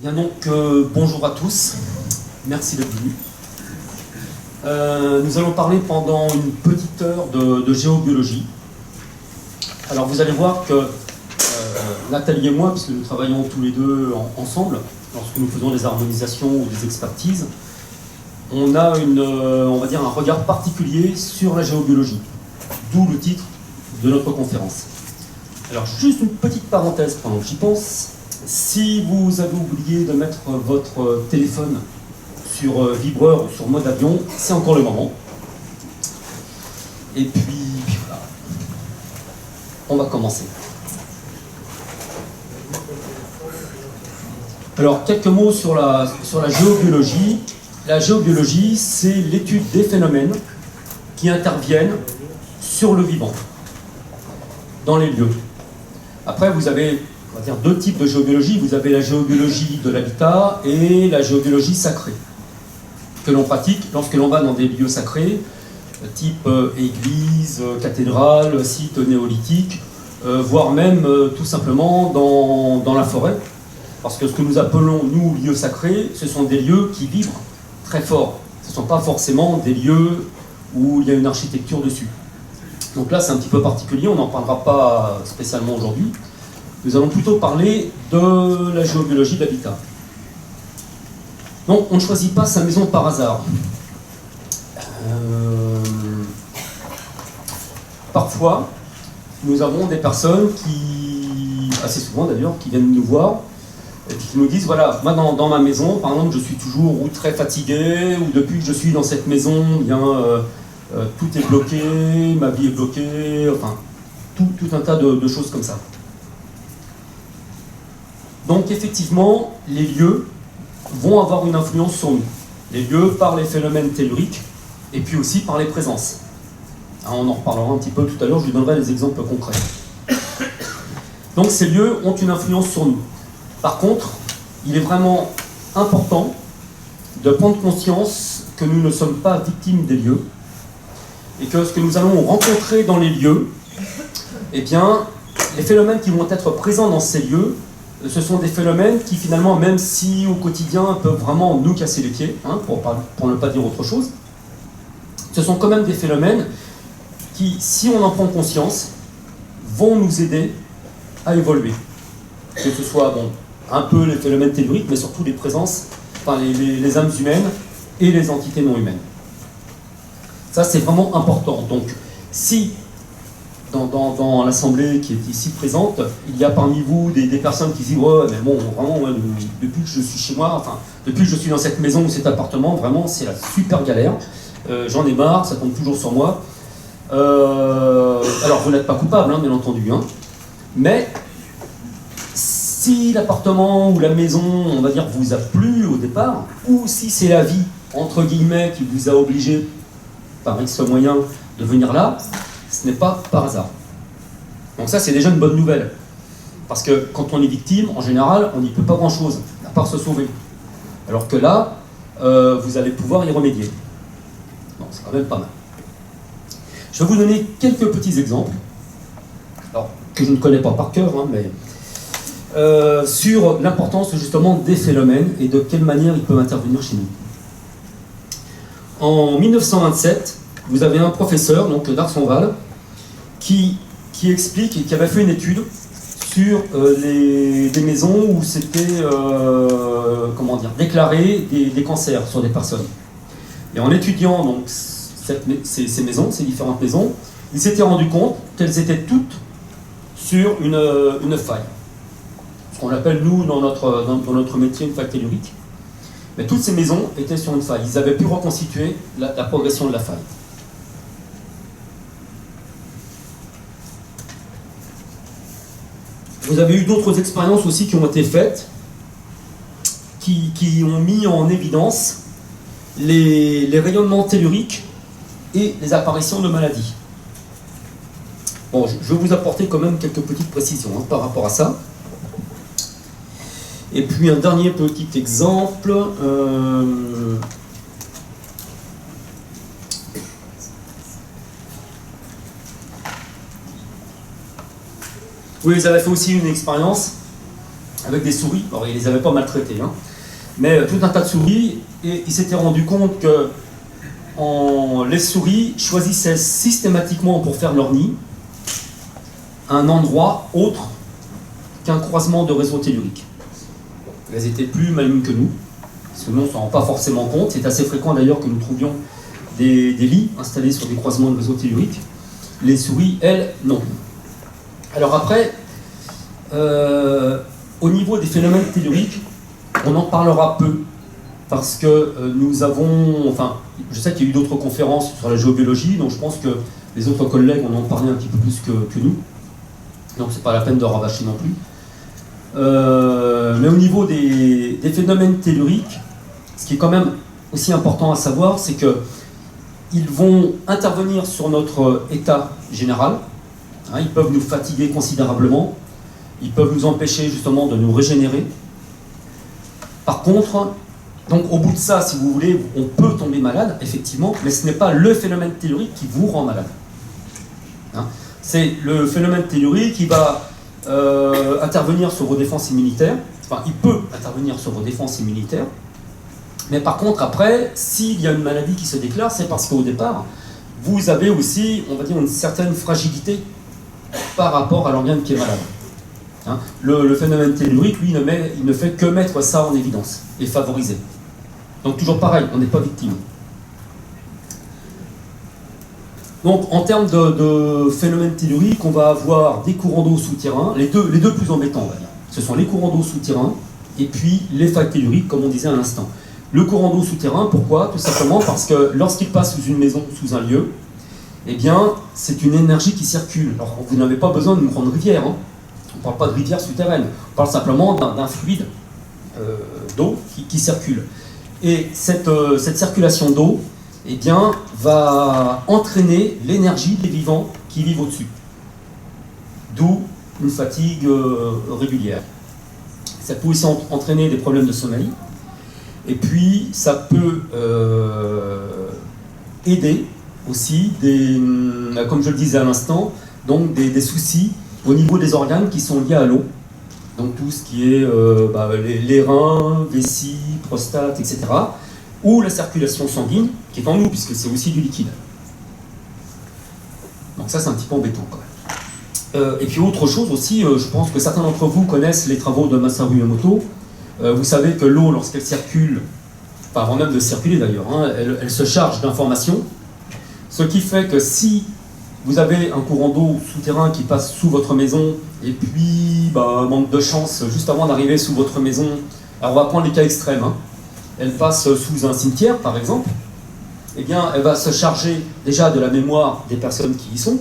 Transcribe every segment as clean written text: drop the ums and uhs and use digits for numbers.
Bien donc, bonjour à tous, merci d'être venus. Nous allons parler pendant une petite heure de géobiologie. Alors vous allez voir que Nathalie et moi, puisque nous travaillons tous les deux ensemble, lorsque nous faisons des harmonisations ou des expertises, on a on va dire un regard particulier sur la géobiologie, d'où le titre de notre conférence. Alors juste une petite parenthèse pendant que j'y pense. Si vous avez oublié de mettre votre téléphone sur vibreur ou sur mode avion, c'est encore le moment. Et puis voilà, on va commencer. Alors quelques mots sur la géobiologie. La géobiologie, c'est l'étude des phénomènes qui interviennent sur le vivant, dans les lieux. Après, vous avez, on va dire, deux types de géobiologie. Vous avez la géobiologie de l'habitat et la géobiologie sacrée, que l'on pratique lorsque l'on va dans des lieux sacrés, type église, cathédrale, site néolithique, voire même tout simplement dans la forêt. Parce que ce que nous appelons, nous, lieux sacrés, ce sont des lieux qui vibrent très fort. Ce ne sont pas forcément des lieux où il y a une architecture dessus. Donc là, c'est un petit peu particulier, on n'en parlera pas spécialement aujourd'hui. Nous allons plutôt parler de la géobiologie de l'habitat. Donc, on ne choisit pas sa maison par hasard. Parfois, nous avons des personnes qui, assez souvent d'ailleurs, qui viennent nous voir et qui nous disent, voilà, moi dans ma maison, par exemple, je suis toujours ou très fatigué, ou depuis que je suis dans cette maison, eh bien, tout est bloqué, ma vie est bloquée, enfin, tout un tas de choses comme ça. Donc effectivement, les lieux vont avoir une influence sur nous. Les lieux par les phénomènes telluriques, et puis aussi par les présences. On en reparlera un petit peu tout à l'heure, je vous donnerai des exemples concrets. Donc ces lieux ont une influence sur nous. Par contre, il est vraiment important de prendre conscience que nous ne sommes pas victimes des lieux, et que ce que nous allons rencontrer dans les lieux, eh bien, les phénomènes qui vont être présents dans ces lieux, ce sont des phénomènes qui finalement, même si au quotidien peuvent vraiment nous casser les pieds, pour ne pas dire autre chose, ce sont quand même des phénomènes qui, si on en prend conscience, vont nous aider à évoluer. Que ce soit un peu les phénomènes telluriques, mais surtout les présences, enfin les âmes humaines et les entités non humaines. Ça, c'est vraiment important. Donc, si dans l'assemblée qui est ici présente, il y a parmi vous des personnes qui disent « Ouais, mais bon, vraiment, depuis que je suis chez moi, enfin, depuis que je suis dans cette maison ou cet appartement, vraiment, c'est la super galère. J'en ai marre, ça tombe toujours sur moi. » Alors, vous n'êtes pas coupable, bien entendu, mais si l'appartement ou la maison, on va dire, vous a plu au départ, ou si c'est la vie, entre guillemets, qui vous a obligé, par X moyen, de venir là, ce n'est pas par hasard. Donc ça, c'est déjà une bonne nouvelle. Parce que quand on est victime, en général, on n'y peut pas grand-chose, à part se sauver. Alors que là, vous allez pouvoir y remédier. Donc c'est quand même pas mal. Je vais vous donner quelques petits exemples, alors, que je ne connais pas par cœur, mais sur l'importance justement des phénomènes et de quelle manière ils peuvent intervenir chez nous. En 1927, vous avez un professeur, donc d'Arsonval, qui explique et qui avait fait une étude sur des maisons où c'était déclaré des cancers sur des personnes. Et en étudiant donc, ces maisons, ces différentes maisons, il s'était rendu compte qu'elles étaient toutes sur une faille. Ce qu'on appelle, nous, dans notre métier, une faille tellurique. Mais toutes ces maisons étaient sur une faille. Ils avaient pu reconstituer la progression de la faille. Vous avez eu d'autres expériences aussi qui ont été faites, qui ont mis en évidence les rayonnements telluriques et les apparitions de maladies. Bon, je vais vous apporter quand même quelques petites précisions par rapport à ça. Et puis un dernier petit exemple. Oui, ils avaient fait aussi une expérience avec des souris. Alors, il les avait pas maltraitées, hein, mais tout un tas de souris, et il s'était rendu compte que les souris choisissaient systématiquement pour faire leur nid un endroit autre qu'un croisement de réseaux telluriques. Elles étaient plus malignes que nous, parce que nous on ne s'en rend pas forcément compte. C'est assez fréquent d'ailleurs que nous trouvions des lits installés sur des croisements de réseaux telluriques. Les souris, elles, non. Alors après, au niveau des phénomènes telluriques, on en parlera peu, parce que nous avons, enfin, je sais qu'il y a eu d'autres conférences sur la géobiologie, donc je pense que les autres collègues en ont parlé un petit peu plus que nous, donc c'est pas la peine de rabâcher non plus. Mais au niveau des phénomènes telluriques, ce qui est quand même aussi important à savoir, c'est qu'ils vont intervenir sur notre état général, hein, ils peuvent nous fatiguer considérablement, ils peuvent nous empêcher justement de nous régénérer. Par contre, donc au bout de ça, si vous voulez, on peut tomber malade, effectivement, mais ce n'est pas le phénomène tellurique qui vous rend malade. Hein, c'est le phénomène tellurique qui va intervenir sur vos défenses immunitaires, enfin il peut intervenir sur vos défenses immunitaires, mais par contre après, s'il y a une maladie qui se déclare, c'est parce qu'au départ, vous avez aussi, on va dire, une certaine fragilité par rapport à l'organe qui est malade. Hein, le phénomène tellurique, lui, il ne fait que mettre ça en évidence et favoriser. Donc toujours pareil, on n'est pas victime. Donc en termes de phénomènes telluriques, on va avoir des courants d'eau souterrains, les deux plus embêtants, on va dire. Ce sont les courants d'eau souterrains et puis les failles telluriques, comme on disait à l'instant. Le courant d'eau souterrain, pourquoi? Tout simplement parce que lorsqu'il passe sous une maison, sous un lieu, eh bien, c'est une énergie qui circule. Alors vous n'avez pas besoin d'une grande rivière, hein. On ne parle pas de rivière souterraine, on parle simplement d'un fluide d'eau qui circule. Et cette circulation d'eau, eh bien, va entraîner l'énergie des vivants qui vivent au-dessus. D'où une fatigue régulière. Ça peut aussi entraîner des problèmes de sommeil. Et puis, ça peut aider aussi, comme je le disais à l'instant, donc des soucis au niveau des organes qui sont liés à l'eau. Donc tout ce qui est les reins, vessie, prostate, etc. Ou la circulation sanguine, qui est en nous, puisque c'est aussi du liquide. Donc ça, c'est un petit peu embêtant quand même. Et puis autre chose aussi, je pense que certains d'entre vous connaissent les travaux de Masaru Emoto. Vous savez que l'eau, lorsqu'elle circule, enfin avant même de circuler d'ailleurs, hein, elle se charge d'informations, ce qui fait que si vous avez un courant d'eau souterrain qui passe sous votre maison, et puis, manque de chance, juste avant d'arriver sous votre maison, alors on va prendre les cas extrêmes, hein, elle passe sous un cimetière par exemple, eh bien elle va se charger déjà de la mémoire des personnes qui y sont,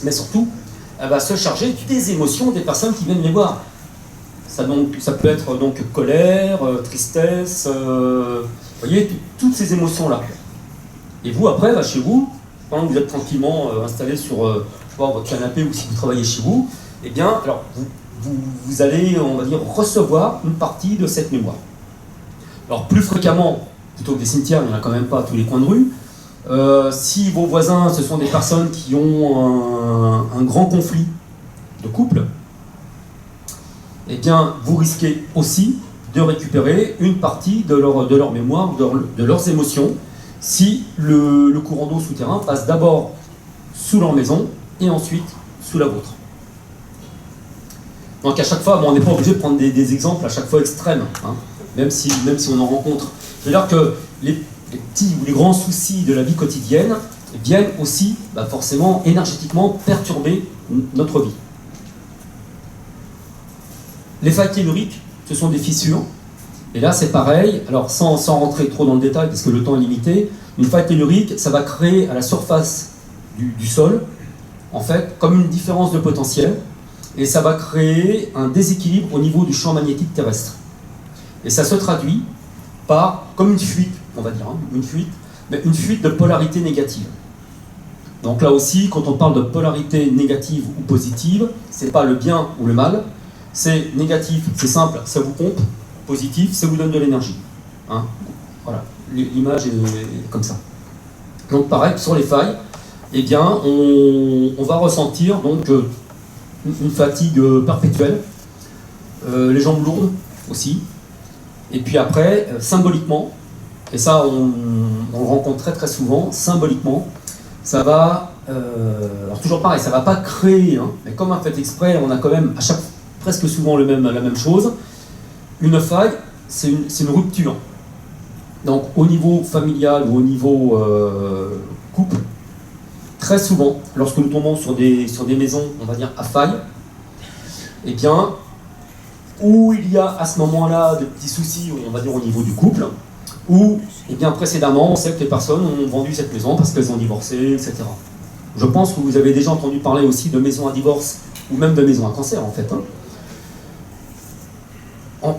mais surtout, elle va se charger des émotions des personnes qui viennent les voir. Ça peut être donc colère, tristesse, vous voyez, toutes ces émotions-là. Et vous, après, chez vous, pendant que vous êtes tranquillement installé sur votre canapé ou si vous travaillez chez vous, eh bien, alors, vous allez, on va dire, recevoir une partie de cette mémoire. Alors, plus fréquemment, plutôt que des cimetières, il n'y en a quand même pas à tous les coins de rue. Si vos voisins, ce sont des personnes qui ont un grand conflit de couple, eh bien, vous risquez aussi de récupérer une partie de leur mémoire, de leurs émotions, si le courant d'eau souterrain passe d'abord sous leur maison et ensuite sous la vôtre. Donc à chaque fois, on n'est pas obligé de prendre des exemples à chaque fois extrêmes, hein, même si on en rencontre. C'est-à-dire que les petits ou les grands soucis de la vie quotidienne viennent aussi forcément énergétiquement perturber notre vie. Les failles telluriques, ce sont des fissures. Et là, c'est pareil. Alors, sans rentrer trop dans le détail, parce que le temps est limité, une faille tellurique, ça va créer à la surface du sol, en fait, comme une différence de potentiel, et ça va créer un déséquilibre au niveau du champ magnétique terrestre. Et ça se traduit par, comme une fuite, on va dire, hein, mais une fuite de polarité négative. Donc là aussi, quand on parle de polarité négative ou positive, c'est pas le bien ou le mal, c'est négatif, c'est simple, ça vous pompe, positif, ça vous donne de l'énergie. Hein, voilà, l'image est comme ça. Donc pareil, sur les failles, eh bien, on va ressentir donc une fatigue perpétuelle, les jambes lourdes aussi. Et puis après, symboliquement, et ça on le rencontre très très souvent, symboliquement, ça va, alors toujours pareil, ça ne va pas créer, hein, mais comme un fait exprès, on a quand même presque souvent la même chose. Une faille, c'est une rupture. Donc au niveau familial ou au niveau couple, très souvent, lorsque nous tombons sur des maisons, on va dire, à faille, eh bien, où il y a à ce moment-là des petits soucis, on va dire, au niveau du couple, ou eh bien, précédemment, on sait que les personnes ont vendu cette maison parce qu'elles ont divorcé, etc. Je pense que vous avez déjà entendu parler aussi de maisons à divorce, ou même de maisons à cancer, en fait. Hein.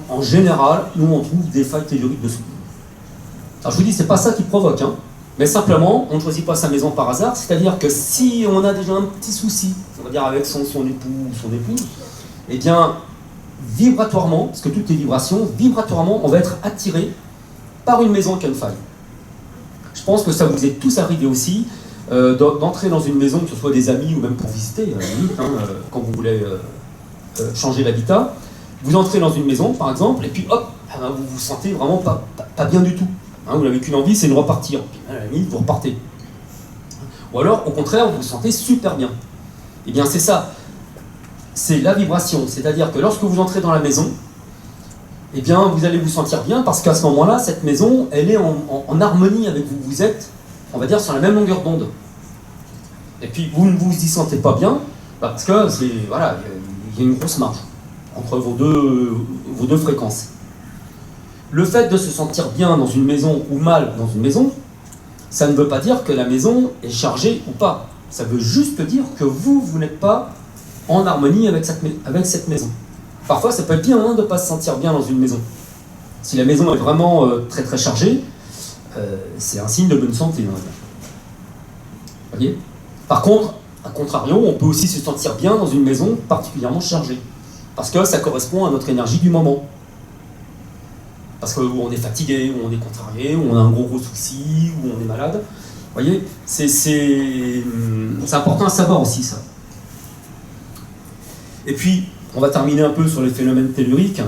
En général, nous, on trouve des failles telluriques dessous. Alors, je vous dis, c'est pas ça qui provoque, hein. Mais simplement, on ne choisit pas sa maison par hasard, c'est-à-dire que si on a déjà un petit souci, on va dire avec son époux ou son épouse, eh bien, vibratoirement, parce que toutes les vibrations, vibratoirement, on va être attiré par une maison qui a une faille. Je pense que ça vous est tous arrivé aussi, d'entrer dans une maison, que ce soit des amis ou même pour visiter, à la limite, hein, quand vous voulez changer d'habitat. Vous entrez dans une maison, par exemple, et puis hop, vous vous sentez vraiment pas bien du tout. Hein, vous n'avez qu'une envie, c'est de repartir. Puis, à la limite, vous repartez. Ou alors, au contraire, vous vous sentez super bien. Eh bien, c'est ça. C'est la vibration. C'est-à-dire que lorsque vous entrez dans la maison, eh bien, vous allez vous sentir bien parce qu'à ce moment-là, cette maison, elle est en harmonie avec vous. Vous êtes, on va dire, sur la même longueur d'onde. Et puis, vous ne vous y sentez pas bien parce que, voilà, il y a une grosse marge entre vos deux fréquences. Le fait de se sentir bien dans une maison ou mal dans une maison, ça ne veut pas dire que la maison est chargée ou pas. Ça veut juste dire que vous n'êtes pas en harmonie avec cette maison. Parfois, ça peut être bien de ne pas se sentir bien dans une maison. Si la maison est vraiment très très chargée, c'est un signe de bonne santé, on va dire. Vous voyez ? Par contre, à contrario, on peut aussi se sentir bien dans une maison particulièrement chargée. Parce que ça correspond à notre énergie du moment. Parce qu'on est fatigué, ou on est contrarié, ou on a un gros souci, ou on est malade. Vous voyez, c'est important à savoir aussi, ça. Et puis, on va terminer un peu sur les phénomènes telluriques.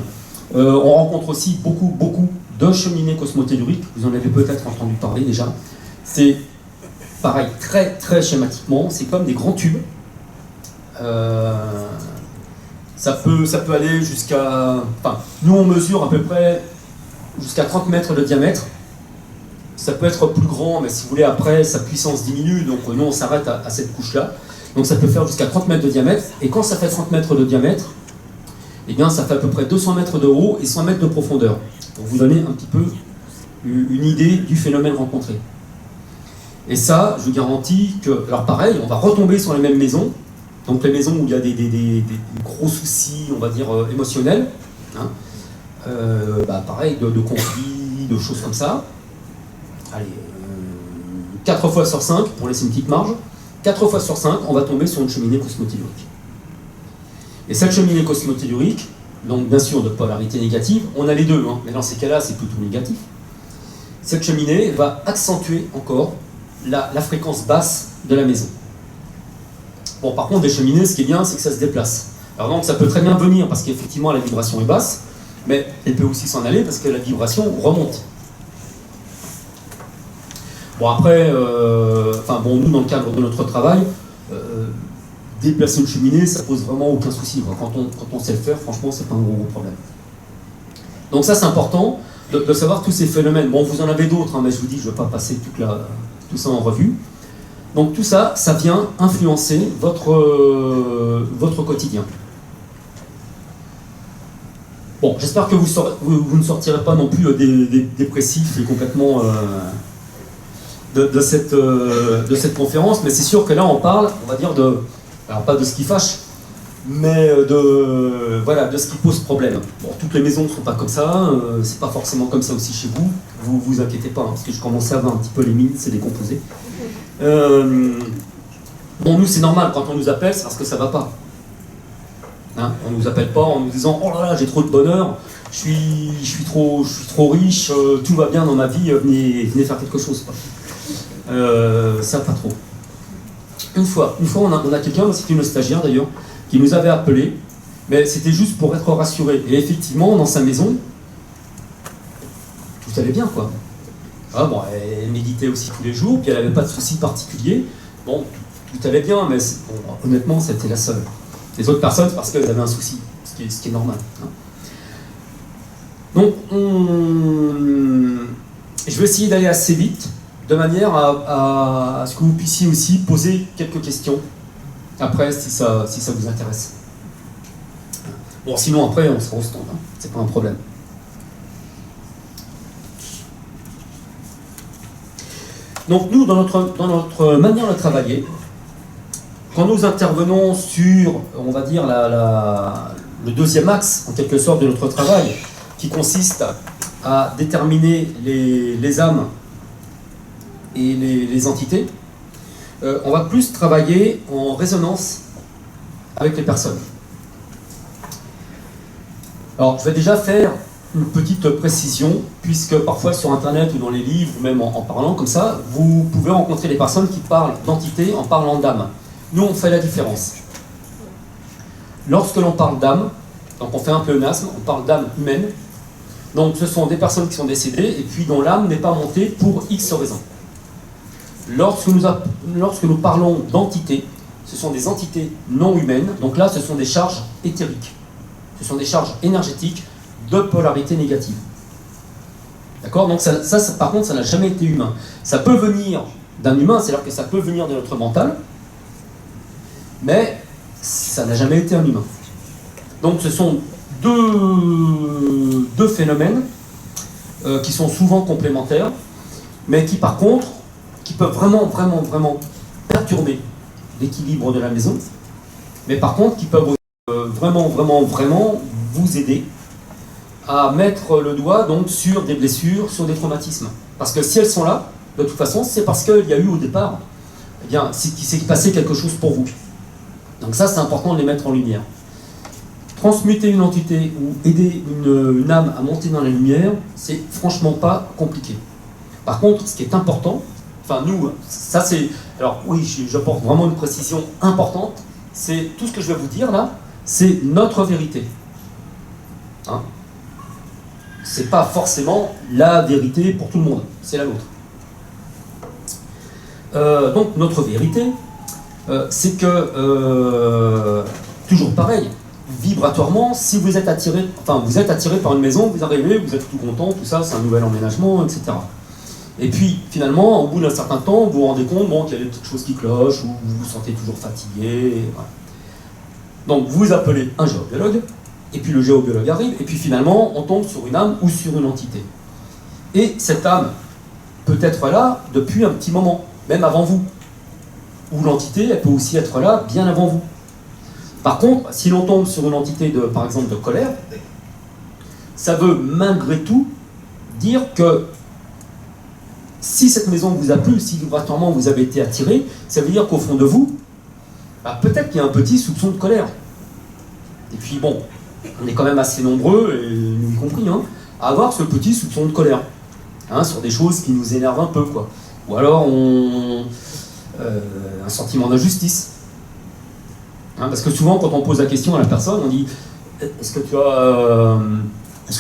On rencontre aussi beaucoup de cheminées cosmotelluriques. Vous en avez peut-être entendu parler déjà. C'est pareil, très très schématiquement, c'est comme des grands tubes. Ça peut aller jusqu'à... Enfin, nous on mesure à peu près jusqu'à 30 mètres de diamètre. Ça peut être plus grand, mais si vous voulez, après, sa puissance diminue, donc nous on s'arrête à cette couche-là. Donc ça peut faire jusqu'à 30 mètres de diamètre, et quand ça fait 30 mètres de diamètre, eh bien ça fait à peu près 200 mètres de haut et 100 mètres de profondeur. Pour vous donner un petit peu une idée du phénomène rencontré. Et ça, je vous garantis que... Alors pareil, on va retomber sur les mêmes maisons, donc les maisons où il y a des gros soucis, on va dire, émotionnels, hein. Pareil, de conflits, de choses comme ça. Allez, 4 fois sur 5, pour laisser une petite marge, 4 fois sur 5, on va tomber sur une cheminée cosmotellurique. Et cette cheminée cosmotellurique, donc bien sûr de polarité négative, on a les deux, hein, mais dans ces cas-là, c'est plutôt négatif. Cette cheminée va accentuer encore la fréquence basse de la maison. Bon, par contre, des cheminées, ce qui est bien, c'est que ça se déplace. Alors donc, ça peut très bien venir parce qu'effectivement, la vibration est basse, mais elle peut aussi s'en aller parce que la vibration remonte. Bon, après, nous, dans le cadre de notre travail, déplacer une cheminée, ça pose vraiment aucun souci. Quand on sait le faire, franchement, c'est pas un gros problème. Donc ça, c'est important de savoir tous ces phénomènes. Bon, vous en avez d'autres, hein, mais je vous dis, je ne vais pas passer tout ça en revue. Donc tout ça, ça vient influencer votre quotidien. Bon, j'espère que vous ne sortirez pas non plus dépressif et complètement de cette conférence, mais c'est sûr que là, on parle, on va dire, alors pas de ce qui fâche, mais de ce qui pose problème. Bon, toutes les maisons ne sont pas comme ça, c'est pas forcément comme ça aussi chez vous, vous inquiétez pas, hein, parce que je commençais à voir un petit peu les mines, c'est décomposé. Bon, nous c'est normal, quand on nous appelle, c'est parce que ça va pas. Hein, on nous appelle pas en nous disant « Oh là là, j'ai trop de bonheur, je suis trop riche, tout va bien dans ma vie, venez faire quelque chose. » Ça, pas trop. Une fois on a quelqu'un, c'était une stagiaire d'ailleurs, qui nous avait appelé Mais c'était juste pour être rassuré. Et effectivement, dans sa maison, tout allait bien, quoi. Ah, bon, elle méditait aussi tous les jours, puis elle n'avait pas de soucis particuliers. Bon, tout allait bien, mais bon, honnêtement, c'était la seule. Les autres personnes, c'est parce qu'elles avaient un souci, ce qui est normal. Hein. Donc, je vais essayer d'aller assez vite, de manière à ce que vous puissiez aussi poser quelques questions, après, si ça vous intéresse. Bon, sinon, après, on sera au stand, hein. C'est pas un problème. Donc, nous, dans notre manière de travailler, quand nous intervenons sur, on va dire, le deuxième axe, en quelque sorte, de notre travail, qui consiste à déterminer les âmes et les entités, on va plus travailler en résonance avec les personnes. Alors, je vais déjà faire une petite précision, puisque parfois sur Internet ou dans les livres, ou même en parlant comme ça, vous pouvez rencontrer des personnes qui parlent d'entité en parlant d'âme. Nous, on fait la différence. Lorsque l'on parle d'âme, donc on fait un pléonasme, on parle d'âme humaine, donc ce sont des personnes qui sont décédées, et puis dont l'âme n'est pas montée pour X raisons. Lorsque nous parlons d'entités, ce sont des entités non humaines, donc là ce sont des charges éthériques. Ce sont des charges énergétiques de polarité négative. D'accord? Donc ça, par contre, ça n'a jamais été humain. Ça peut venir d'un humain, c'est-à-dire que ça peut venir de notre mental, mais ça n'a jamais été un humain. Donc ce sont deux phénomènes qui sont souvent complémentaires, mais qui par contre, qui peuvent vraiment perturber l'équilibre de la maison, mais par contre qui peuvent vraiment vous aider à mettre le doigt donc sur des blessures, sur des traumatismes. Parce que si elles sont là, de toute façon, c'est parce qu'il y a eu au départ, eh bien, qu'il s'est passé quelque chose pour vous. Donc ça, c'est important de les mettre en lumière. Transmuter une entité ou aider une âme à monter dans la lumière, c'est franchement pas compliqué. Par contre, ce qui est important, enfin nous, ça c'est... Alors oui, j'apporte vraiment une précision importante, c'est tout ce que je vais vous dire là, c'est notre vérité. Hein? C'est pas forcément la vérité pour tout le monde, c'est la nôtre. Donc notre vérité, c'est que, toujours pareil, vibratoirement, si vous êtes attiré, par une maison, vous arrivez, vous êtes tout content, tout ça, c'est un nouvel emménagement, etc. Et puis, finalement, au bout d'un certain temps, vous vous rendez compte qu'il y a des petites choses qui clochent, ou vous vous sentez toujours fatigué. Voilà. Donc, vous appelez un géobiologue, et puis le géobiologue arrive, et puis finalement, on tombe sur une âme ou sur une entité. Et cette âme peut être là depuis un petit moment, même avant vous. Ou l'entité, elle peut aussi être là bien avant vous. Par contre, si l'on tombe sur une entité, par exemple, de colère, ça veut malgré tout dire que si cette maison vous a plu, si vibratoirement vous avez été attiré, ça veut dire qu'au fond de vous, bah, peut-être qu'il y a un petit soupçon de colère. Et puis bon, on est quand même assez nombreux, et nous y compris, hein, à avoir ce petit soupçon de colère, hein, sur des choses qui nous énervent un peu, quoi. Ou alors un sentiment d'injustice. Hein, parce que souvent, quand on pose la question à la personne, on dit « Est-ce que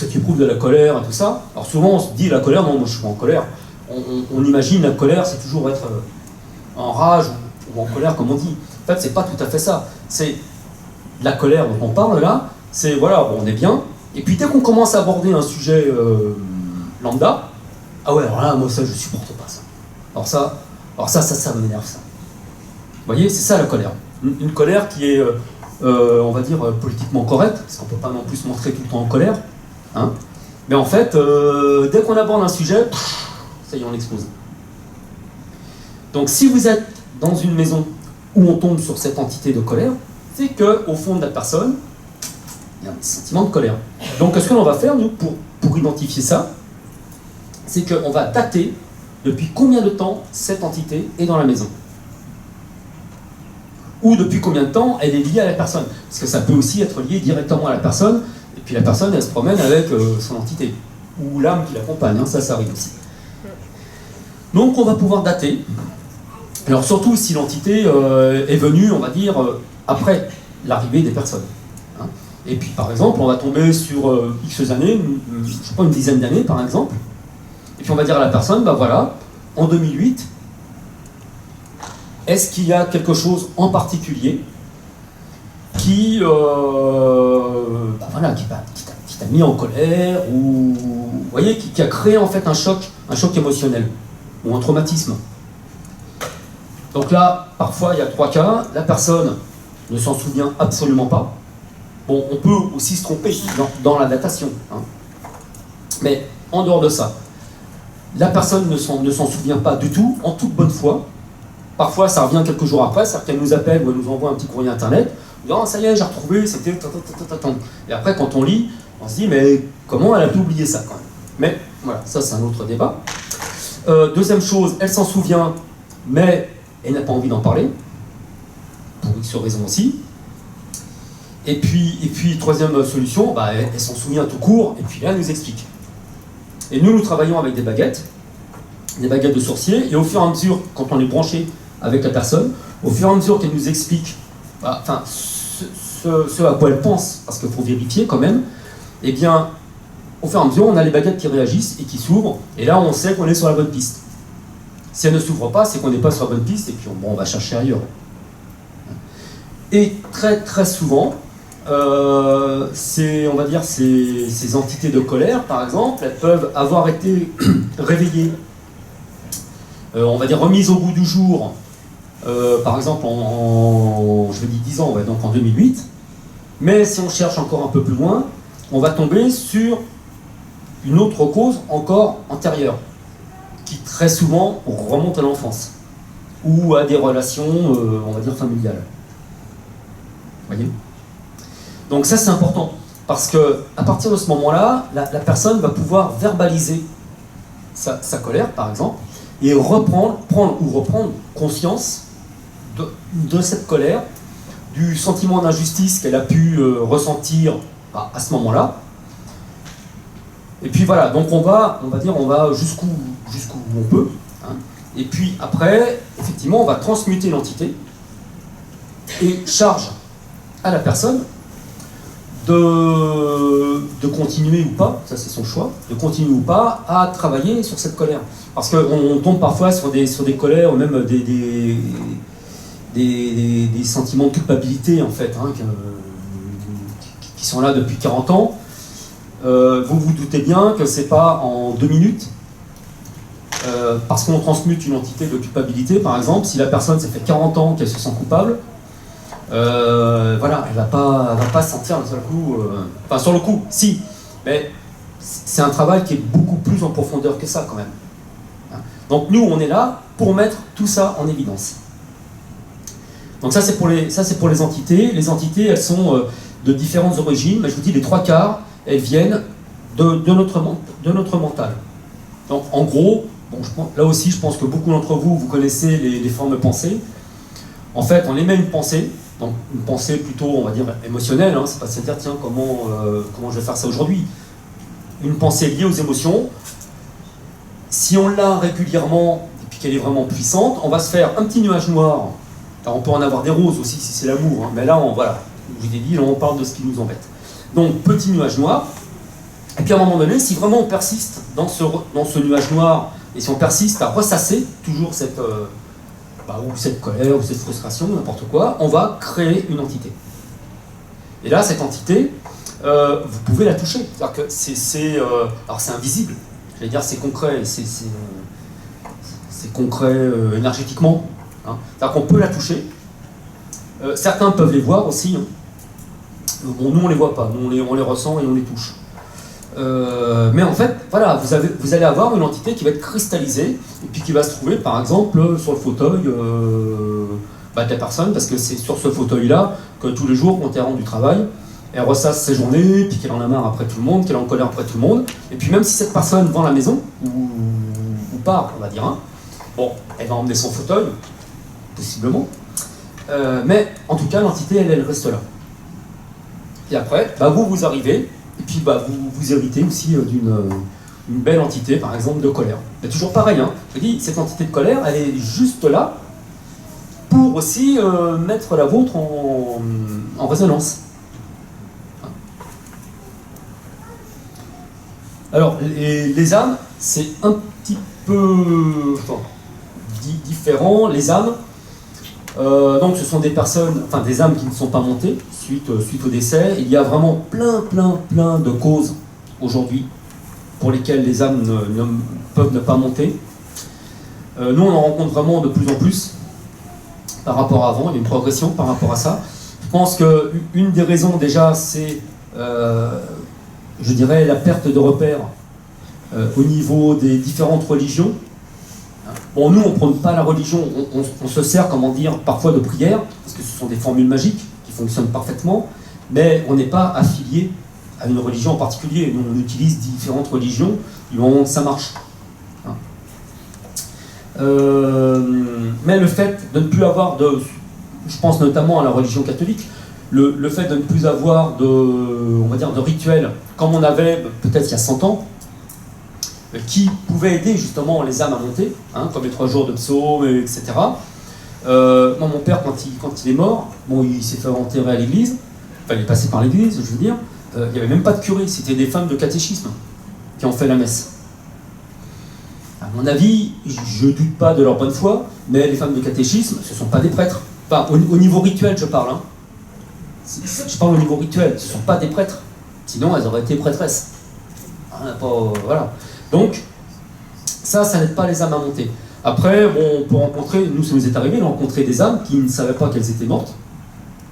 tu éprouves de la colère ?» et tout ça. Alors souvent, on se dit « La colère, non, moi je suis pas en colère. » On imagine la colère, c'est toujours être en rage ou en colère, comme on dit. En fait, c'est pas tout à fait ça. C'est la colère dont on parle là, c'est voilà, bon, on est bien. Et puis dès qu'on commence à aborder un sujet lambda, ah ouais, alors là, moi ça, je supporte pas ça. Alors ça m'énerve ça. Vous voyez, c'est ça la colère. Une colère qui est, on va dire, politiquement correcte, parce qu'on ne peut pas non plus se montrer tout le temps en colère. Hein. Mais en fait, dès qu'on aborde un sujet, ça y est, on explose. Donc si vous êtes dans une maison où on tombe sur cette entité de colère, c'est qu'au fond de la personne, il y a un sentiment de colère. Donc ce que l'on va faire, nous, pour identifier ça, c'est qu'on va dater depuis combien de temps cette entité est dans la maison. Ou depuis combien de temps elle est liée à la personne. Parce que ça peut aussi être lié directement à la personne, et puis la personne, elle se promène avec son entité. Ou l'âme qui l'accompagne, hein, ça arrive aussi. Donc on va pouvoir dater. Alors surtout si l'entité est venue, on va dire, après l'arrivée des personnes. Hein. Et puis par exemple, on va tomber sur X années, je sais pas, une dizaine d'années par exemple, et puis on va dire à la personne, bah voilà, en 2008, est-ce qu'il y a quelque chose en particulier qui, voilà, qui t'a mis en colère, ou vous voyez, qui a créé en fait un choc émotionnel, ou un traumatisme. Donc là, parfois, il y a 3 cas. La personne ne s'en souvient absolument pas. Bon, on peut aussi se tromper dans la datation. Hein. Mais en dehors de ça, la personne ne s'en souvient pas du tout, en toute bonne foi. Parfois, ça revient quelques jours après, c'est-à-dire qu'elle nous appelle ou elle nous envoie un petit courrier internet. On dit, oh, ça y est, j'ai retrouvé, c'était... Et après, quand on lit, on se dit, mais comment elle a pu oublier ça quand même? Mais voilà, ça c'est un autre débat. Deuxième chose, elle s'en souvient, mais elle n'a pas envie d'en parler, pour X raison aussi. Et puis troisième solution, bah, elle s'en souvient tout court, et puis là, elle nous explique. Et nous travaillons avec des baguettes de sourcier, et au fur et à mesure, quand on est branché avec la personne, au fur et à mesure qu'elle nous explique, enfin, ce à quoi elle pense, parce qu'il faut vérifier quand même, eh bien, au fur et à mesure, on a les baguettes qui réagissent et qui s'ouvrent, et là, on sait qu'on est sur la bonne piste. Si elle ne s'ouvre pas, c'est qu'on n'est pas sur la bonne piste, et puis on va chercher ailleurs. Et très très souvent, on va dire, ces entités de colère, par exemple, elles peuvent avoir été réveillées, on va dire remises au goût du jour, par exemple je dis 10 ans, ouais, donc en 2008, mais si on cherche encore un peu plus loin, on va tomber sur une autre cause encore antérieure, qui très souvent remonte à l'enfance, ou à des relations, on va dire, familiales. Vous voyez ? Donc ça c'est important, parce que à partir de ce moment-là, la personne va pouvoir verbaliser sa colère, par exemple, et reprendre conscience de cette colère, du sentiment d'injustice qu'elle a pu ressentir à ce moment-là. Et puis voilà, donc on va jusqu'où on peut. Hein. Et puis après, effectivement, on va transmuter l'entité et charge à la personne de continuer ou pas, ça c'est son choix, de continuer ou pas à travailler sur cette colère. Parce qu'on tombe parfois sur des colères, ou même des sentiments de culpabilité en fait, hein, qui sont là depuis 40 ans. Vous vous doutez bien que c'est pas en 2 minutes, parce qu'on transmute une entité de culpabilité, par exemple, si la personne, ça fait 40 ans qu'elle se sent coupable, voilà, elle va pas se sentir d'un seul coup, enfin sur le coup, si, mais c'est un travail qui est beaucoup plus en profondeur que ça quand même. Donc nous, on est là pour mettre tout ça en évidence. Donc ça c'est pour les entités. Les entités, elles sont de différentes origines, mais je vous dis les 3/4, elles viennent de notre mental. Donc en gros, bon, là aussi je pense que beaucoup d'entre vous connaissez les formes de pensée. En fait, on émet une pensée, donc une pensée plutôt, on va dire, émotionnelle, hein, c'est pas se dire, tiens, comment je vais faire ça aujourd'hui. Une pensée liée aux émotions. Si on l'a régulièrement, et puis qu'elle est vraiment puissante, on va se faire un petit nuage noir. Alors on peut en avoir des roses aussi, si c'est l'amour, hein, mais là, voilà, je vous ai dit, là, on parle de ce qui nous embête. Donc, petit nuage noir, et puis à un moment donné, si vraiment on persiste dans ce nuage noir, et si on persiste à ressasser toujours cette colère, ou cette frustration, n'importe quoi, on va créer une entité. Et là, cette entité, vous pouvez la toucher. C'est-à-dire que alors c'est invisible, j'allais dire c'est concret, c'est concret énergétiquement. Hein. C'est-à-dire qu'on peut la toucher. Certains peuvent les voir aussi. Hein. Bon, nous on les voit pas, nous on les ressent et on les touche. Mais en fait, voilà, vous allez avoir une entité qui va être cristallisée et puis qui va se trouver, par exemple, sur le fauteuil de la personne, parce que c'est sur ce fauteuil-là que tous les jours, quand elle rentre du travail, elle ressasse ses journées, puis qu'elle en a marre après tout le monde, qu'elle est en colère après tout le monde, et puis même si cette personne vend la maison, ou part, on va dire, hein, bon, elle va emmener son fauteuil, possiblement, mais en tout cas, l'entité, elle reste là. Et après, vous arrivez, et puis vous héritez aussi d'une belle entité, par exemple, de colère. Mais toujours pareil, hein, je dis, cette entité de colère, elle est juste là pour aussi mettre la vôtre en résonance. Alors, les âmes, c'est un petit peu différent. Les âmes, donc ce sont des personnes, enfin des âmes qui ne sont pas montées suite au décès. Il y a vraiment plein de causes aujourd'hui pour lesquelles les âmes peuvent ne pas monter. Nous, on en rencontre vraiment de plus en plus par rapport à avant. Il y a une progression par rapport à ça. Je pense qu'une des raisons déjà, c'est, je dirais, la perte de repères au niveau des différentes religions. Bon, nous, on ne prône pas la religion, on se sert, comment dire, parfois de prière, parce que ce sont des formules magiques qui fonctionnent parfaitement, mais on n'est pas affilié à une religion en particulier. Nous, on utilise différentes religions du moment que ça marche. Mais le fait de ne plus avoir de... Je pense notamment à la religion catholique, le fait de ne plus avoir on va dire, de rituels comme on avait peut-être il y a 100 ans, qui pouvaient aider justement les âmes à monter, comme les 3 jours de psaume, etc. Moi, mon père, quand il est mort, bon, il s'est fait enterrer à l'église, enfin, il est passé par l'église, je veux dire, il n'y avait même pas de curé, c'était des femmes de catéchisme qui ont fait la messe. À mon avis, je ne doute pas de leur bonne foi, mais les femmes de catéchisme, ce ne sont pas des prêtres. Enfin, au niveau rituel, je parle. Je parle au niveau rituel, ce ne sont pas des prêtres. Sinon, elles auraient été prêtresses. Voilà. Donc, ça n'aide pas les âmes à monter. Après, bon, on peut rencontrer, nous, ça nous est arrivé de rencontrer des âmes qui ne savaient pas qu'elles étaient mortes.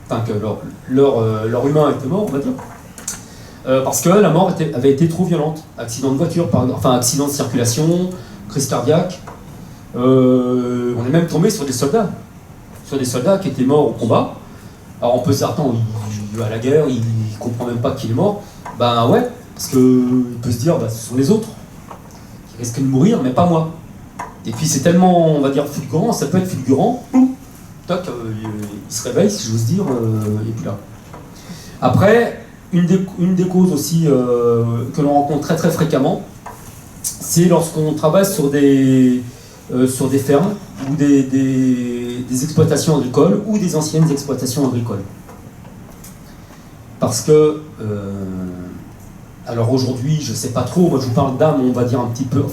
Enfin, que leur humain était mort, on va dire. Parce que la mort avait été trop violente. Accident de voiture, enfin, accident de circulation, crise cardiaque. On est même tombé sur des soldats qui étaient morts au combat. Alors on peut certains, il va à la guerre, il ne comprend même pas qu'il est mort. Ben ouais, parce qu'il peut se dire, ce sont les autres qui risquent de mourir, mais pas moi. Et puis c'est tellement, on va dire, fulgurant, ça peut être fulgurant, toc, il se réveille, si j'ose dire, il n'est plus là. Après, une des causes aussi que l'on rencontre très fréquemment, c'est lorsqu'on travaille sur des fermes ou des exploitations agricoles ou des anciennes exploitations agricoles. Parce que, alors aujourd'hui, je ne sais pas trop, moi je vous parle d'âmes, on va dire un petit peu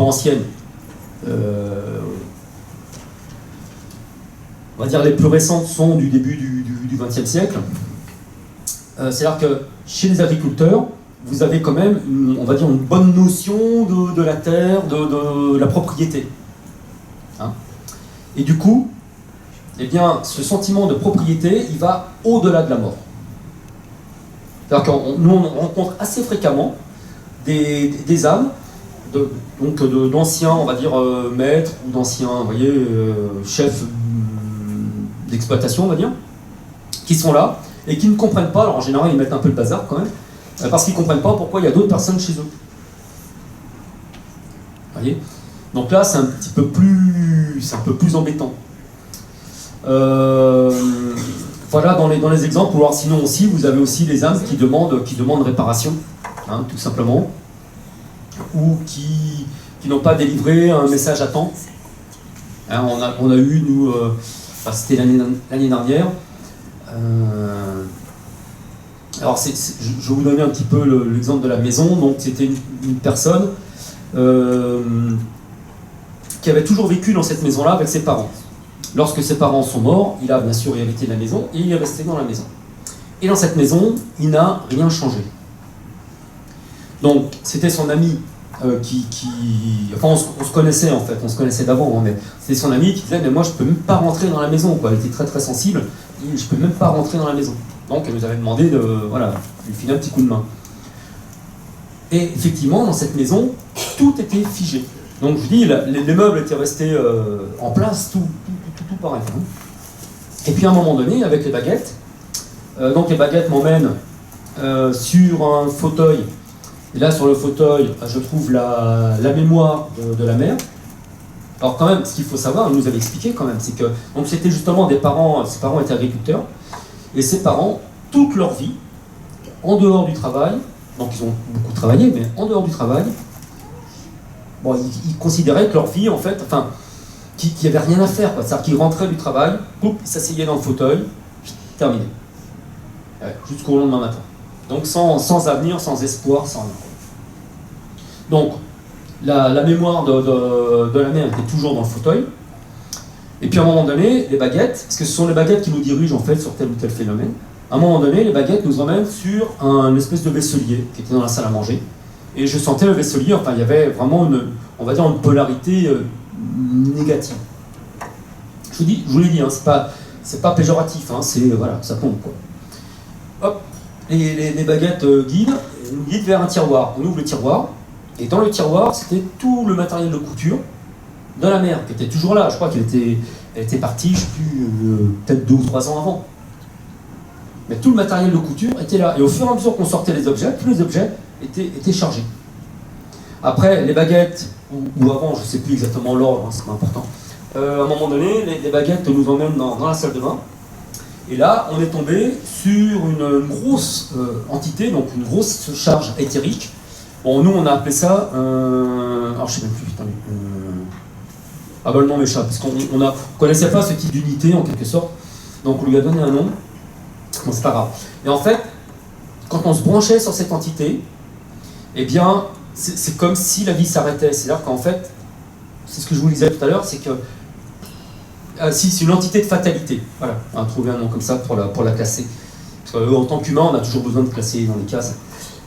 anciennes. On va dire les plus récentes sont du début du XXe siècle. C'est-à-dire que chez les agriculteurs, vous avez quand même, on va dire, une bonne notion de la terre, de la propriété. Et du coup, eh bien, ce sentiment de propriété, il va au-delà de la mort. C'est-à-dire que nous, on rencontre assez fréquemment des âmes, d'anciens, on va dire, maîtres, ou d'anciens, vous voyez, chefs d'exploitation, on va dire, qui sont là, et qui ne comprennent pas, alors en général, ils mettent un peu le bazar quand même, parce qu'ils ne comprennent pas pourquoi il y a d'autres personnes chez eux. Vous voyez ? Donc là, c'est un peu plus embêtant. Voilà, dans les exemples, ou alors sinon aussi, vous avez aussi les âmes qui demandent réparation, tout simplement, ou qui n'ont pas délivré un message à temps. On a eu, nous, c'était l'année dernière, alors je vais vous donner un petit peu l'exemple de la maison. Donc c'était une personne qui avait toujours vécu dans cette maison-là avec ses parents. Lorsque ses parents sont morts, il a bien sûr hérité de la maison et il est resté dans la maison. Et dans cette maison, il n'a rien changé. Donc c'était son ami enfin on se connaissait en fait, on se connaissait d'avant, mais c'était son ami qui disait mais moi je peux même pas rentrer dans la maison, quoi. Elle était très sensible, et je peux même pas rentrer dans la maison. Donc elle nous avait demandé de lui filer un petit coup de main. Et effectivement, dans cette maison, tout était figé. Donc je vous dis, les meubles étaient restés en place, tout pareil. Et puis à un moment donné, avec les baguettes, donc les baguettes m'emmènent sur un fauteuil. Et là, sur le fauteuil, je trouve la mémoire de la mère. Alors quand même, ce qu'il faut savoir, elle nous avait expliqué quand même, c'est que donc c'était justement ses parents étaient agriculteurs, et ses parents, toute leur vie, en dehors du travail, donc ils ont beaucoup travaillé, mais en dehors du travail, bon, ils considéraient que leur vie, en fait, enfin, qu'il n'y avait rien à faire, quoi. C'est-à-dire qu'ils rentraient du travail, ils s'asseyaient dans le fauteuil, terminé. Jusqu'au lendemain matin. Donc sans avenir, sans espoir, sans rien. Donc, la mémoire de la mère était toujours dans le fauteuil. Et puis à un moment donné, les baguettes, parce que ce sont les baguettes qui nous dirigent en fait sur tel ou tel phénomène, à un moment donné, les baguettes nous emmènent sur un espèce de vaisselier qui était dans la salle à manger. Et je sentais le vaisselier, enfin il y avait vraiment on va dire une polarité négative. Je vous l'ai dit, hein, c'est pas péjoratif, hein, c'est voilà, ça pompe quoi. Hop, les baguettes nous guident vers un tiroir. On ouvre le tiroir, et dans le tiroir, c'était tout le matériel de couture de la mère, qui était toujours là. Je crois qu'elle était partie, je ne sais plus, peut-être 2 ou 3 ans avant. Mais tout le matériel de couture était là. Et au fur et à mesure qu'on sortait les objets, tous les objets étaient chargés. Après, les baguettes, ou avant, je ne sais plus exactement l'ordre, hein, c'est pas important. À un moment donné, les baguettes nous emmènent dans la salle de bain. Et là, on est tombé sur une grosse entité, donc une grosse charge éthérique. Bon, nous, on a appelé ça... alors, je ne sais même plus, attendez. Ah ben le nom m'échappe, parce qu'on ne connaissait pas ce type d'unité, en quelque sorte. Donc, on lui a donné un nom. Bon, c'est pas grave. Et en fait, quand on se branchait sur cette entité, eh bien, c'est comme si la vie s'arrêtait. C'est-à-dire qu'en fait, c'est ce que je vous disais tout à l'heure, c'est que si, c'est une entité de fatalité. Voilà, on a trouvé un nom comme ça pour la classer. Parce qu'en tant qu'humain, on a toujours besoin de classer dans les cases.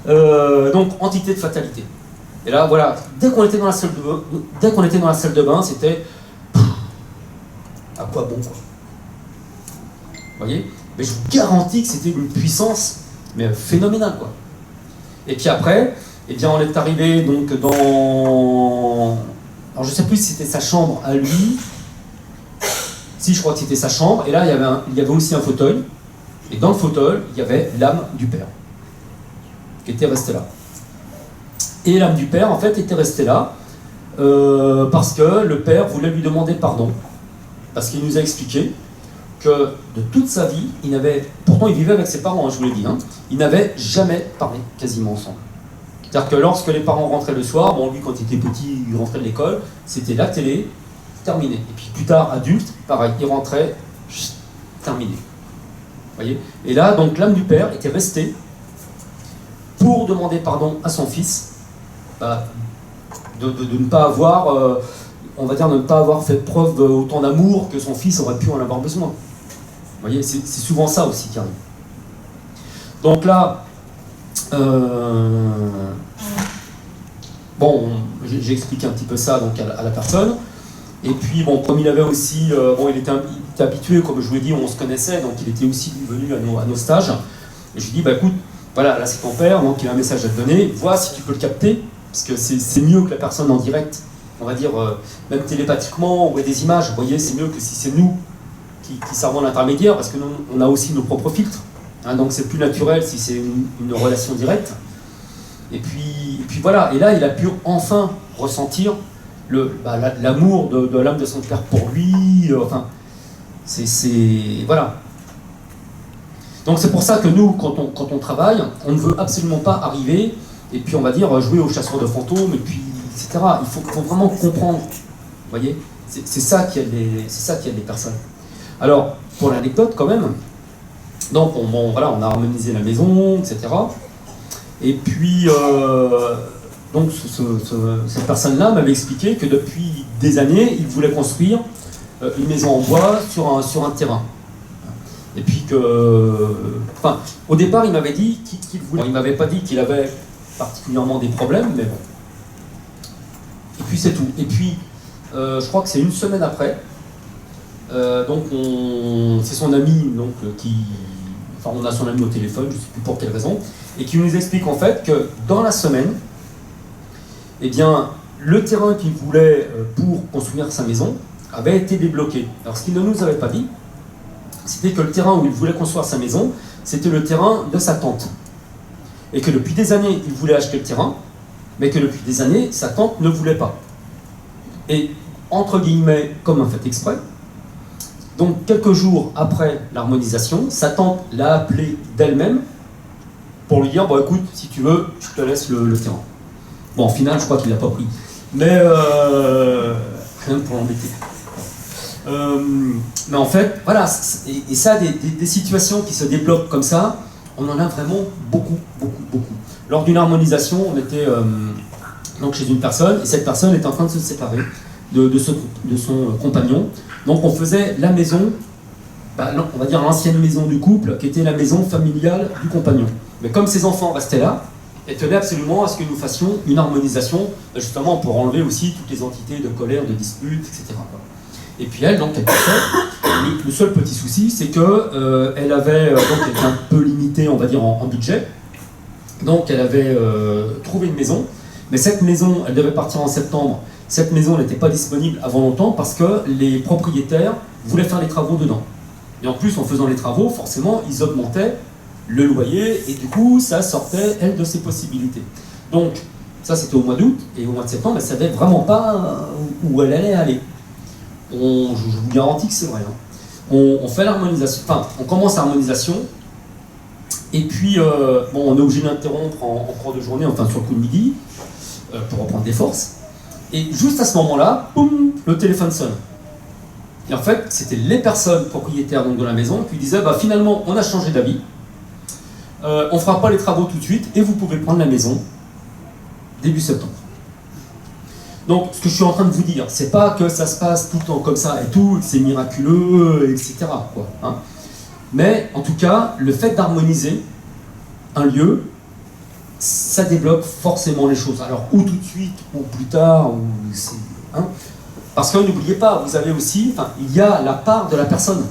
Donc, entité de fatalité. Et là, voilà, dès qu'on était dans la salle de bain, c'était... à quoi bon, quoi. Vous voyez? Mais je vous garantis que c'était une puissance mais phénoménale, quoi. Et puis après, eh bien, on est arrivé donc dans... Alors, je ne sais plus si c'était sa chambre à lui. Si, je crois que c'était sa chambre. Et là, il y avait aussi un fauteuil. Et dans le fauteuil, il y avait l'âme du père, qui était restée là. Et l'âme du père, en fait, était restée là parce que le père voulait lui demander pardon. Parce qu'il nous a expliqué que de toute sa vie, pourtant il vivait avec ses parents, hein, je vous l'ai dit, hein, ils n'avaient jamais parlé quasiment ensemble. C'est-à-dire que lorsque les parents rentraient le soir, bon, lui, quand il était petit, il rentrait de l'école, c'était la télé, terminé. Et puis plus tard, adulte, pareil, il rentrait, terminé. Voyez ? Et là, donc, l'âme du père était restée pour demander pardon à son fils, de ne pas avoir, on va dire, de ne pas avoir fait preuve d'autant d'amour que son fils aurait pu en avoir besoin. Vous voyez, c'est souvent ça aussi qui arrive. Donc là, bon, j'ai expliqué un petit peu ça donc, à la personne. Et puis, bon, comme il avait aussi, il était habitué, comme je vous l'ai dit, on se connaissait, donc il était aussi venu à nos stages. Et je lui ai dit, écoute, voilà, là c'est ton père, donc il a un message à te donner, vois si tu peux le capter, parce que c'est mieux que la personne en direct, on va dire, même télépathiquement, ou des images, vous voyez, c'est mieux que si c'est nous qui servons l'intermédiaire, parce que nous, on a aussi nos propres filtres, hein, donc c'est plus naturel si c'est une relation directe. Et puis voilà, et là il a pu enfin ressentir l'amour de l'âme de son père pour lui, enfin, voilà. Donc c'est pour ça que nous, quand on travaille, on ne veut absolument pas arriver, et puis on va dire jouer au chasseur de fantômes, et puis, etc. Il faut vraiment comprendre, vous voyez, c'est ça qui aide les personnes. Alors, pour l'anecdote quand même, donc voilà, on a harmonisé la maison, etc. Et puis, donc cette personne-là m'avait expliqué que depuis des années, il voulait construire une maison en bois sur un terrain. Et puis enfin, au départ, il m'avait dit qu'il voulait. Il m'avait pas dit qu'il avait particulièrement des problèmes, mais bon. Et puis c'est tout. Et puis, je crois que c'est une semaine après. Donc c'est son ami donc enfin on a son ami au téléphone, je ne sais plus pour quelle raison, et qui nous explique en fait que dans la semaine, eh bien, le terrain qu'il voulait pour construire sa maison avait été débloqué. Alors ce qu'il ne nous avait pas dit, c'était que le terrain où il voulait construire sa maison, c'était le terrain de sa tante. Et que depuis des années, il voulait acheter le terrain, mais que depuis des années, sa tante ne voulait pas. Et, entre guillemets, comme un fait exprès, donc quelques jours après l'harmonisation, sa tante l'a appelé d'elle-même pour lui dire, bon écoute, si tu veux, je te laisse le terrain. Bon, au final, je crois qu'il ne l'a pas pris. Mais, rien pour l'embêter. Mais en fait, voilà, et ça, des situations qui se débloquent comme ça, on en a vraiment beaucoup. Lors d'une harmonisation, on était donc chez une personne, et cette personne est en train de se séparer de son compagnon. Donc on faisait la maison, on va dire l'ancienne maison du couple, qui était la maison familiale du compagnon. Mais comme ses enfants restaient là, elle tenait absolument à ce que nous fassions une harmonisation, justement pour enlever aussi toutes les entités de colère, de disputes, etc. Et puis elle, donc, elle fait. Le seul petit souci, c'est que elle avait, donc elle était un peu limitée, on va dire, en budget. Donc elle avait trouvé une maison, mais cette maison, elle devait partir en septembre. Cette maison n'était pas disponible avant longtemps parce que les propriétaires voulaient faire les travaux dedans. Et en plus, en faisant les travaux, forcément, ils augmentaient le loyer, et du coup, ça sortait, elle, de ses possibilités. Donc, ça, c'était au mois d'août, et au mois de septembre, elle ne savait vraiment pas où elle allait aller. Je vous garantis que c'est vrai. Hein. On fait l'harmonisation, enfin, on commence l'harmonisation, et puis, on est obligé d'interrompre en cours de journée, enfin, sur le coup de midi, pour reprendre des forces. Et juste à ce moment-là, boum, le téléphone sonne. Et en fait, c'était les personnes propriétaires donc, de la maison qui disaient, finalement, on a changé d'avis. On ne fera pas les travaux tout de suite et vous pouvez prendre la maison début septembre. Donc, ce que je suis en train de vous dire, c'est pas que ça se passe tout le temps comme ça et tout, que c'est miraculeux, etc. Quoi, hein. Mais en tout cas, le fait d'harmoniser un lieu, ça débloque forcément les choses. Alors, ou tout de suite, ou plus tard, ou c'est, hein. Parce que n'oubliez pas, vous avez aussi, il y a la part de la personne.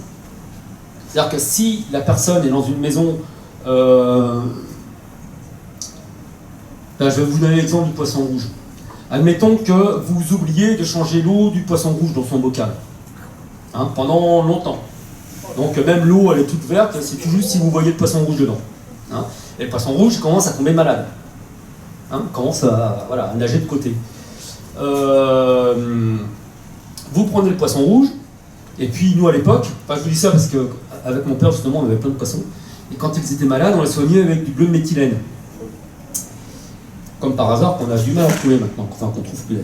C'est-à-dire que si la personne est dans une maison, je vais vous donner l'exemple du poisson rouge. Admettons que vous oubliez de changer l'eau du poisson rouge dans son bocal, hein, pendant longtemps. Donc même l'eau, elle est toute verte, c'est tout juste si vous voyez le poisson rouge dedans. Hein. Et le poisson rouge commence à tomber malade. Hein, commence à nager de côté. Vous prenez le poisson rouge, et puis nous à l'époque, je vous dis ça parce qu'avec mon père justement on avait plein de poissons, et quand ils étaient malades on les soignait avec du bleu de méthylène. Comme par hasard qu'on a du mal à trouver maintenant, enfin qu'on trouve plus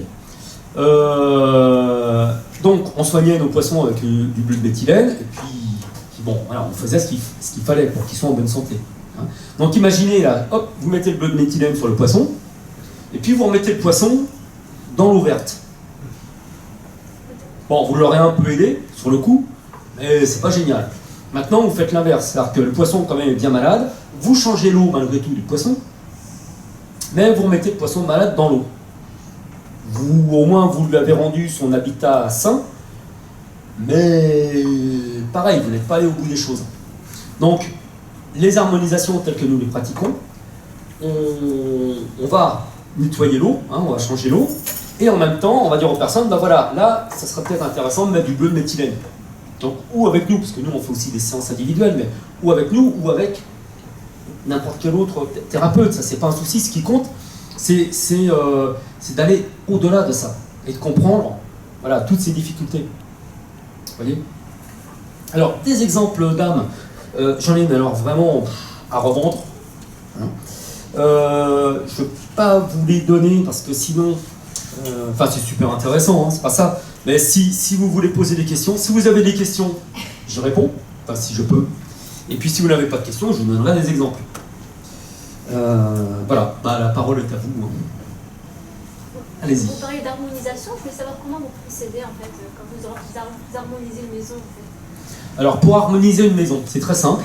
d'ailleurs. Donc on soignait nos poissons avec du bleu de méthylène, et puis on faisait ce qu'il fallait pour qu'ils soient en bonne santé. Hein. Donc imaginez là, hop, vous mettez le bleu de méthylène sur le poisson, et puis vous remettez le poisson dans l'eau verte. Bon, vous l'aurez un peu aidé sur le coup, mais c'est pas génial. Maintenant, vous faites l'inverse, c'est-à-dire que le poisson quand même est bien malade, vous changez l'eau malgré tout du poisson, mais vous remettez le poisson malade dans l'eau. Au moins, vous lui avez rendu son habitat sain, mais pareil, vous n'êtes pas allé au bout des choses. Donc, les harmonisations telles que nous les pratiquons, on va nettoyer l'eau, hein, on va changer l'eau, et en même temps, on va dire aux personnes, là, ça serait peut-être intéressant de mettre du bleu de méthylène. Donc, ou avec nous, parce que nous, on fait aussi des séances individuelles, mais ou avec nous, ou avec n'importe quel autre thérapeute, ça, c'est pas un souci. Ce qui compte, c'est d'aller au-delà de ça, et de comprendre, toutes ces difficultés. Vous voyez ? Alors, des exemples d'âmes, j'en ai, mais alors vraiment à revendre. Hein. Je ne veux pas vous les donner, parce que sinon... c'est super intéressant, hein, c'est pas ça. Mais si vous voulez poser des questions, si vous avez des questions, je réponds, si je peux. Et puis si vous n'avez pas de questions, je vous donnerai des exemples. La parole est à vous. Hein. Allez-y. Vous parlez d'harmonisation, je voulais savoir comment vous procédez en fait, quand vous harmonisez une maison en fait. Alors pour harmoniser une maison, c'est très simple.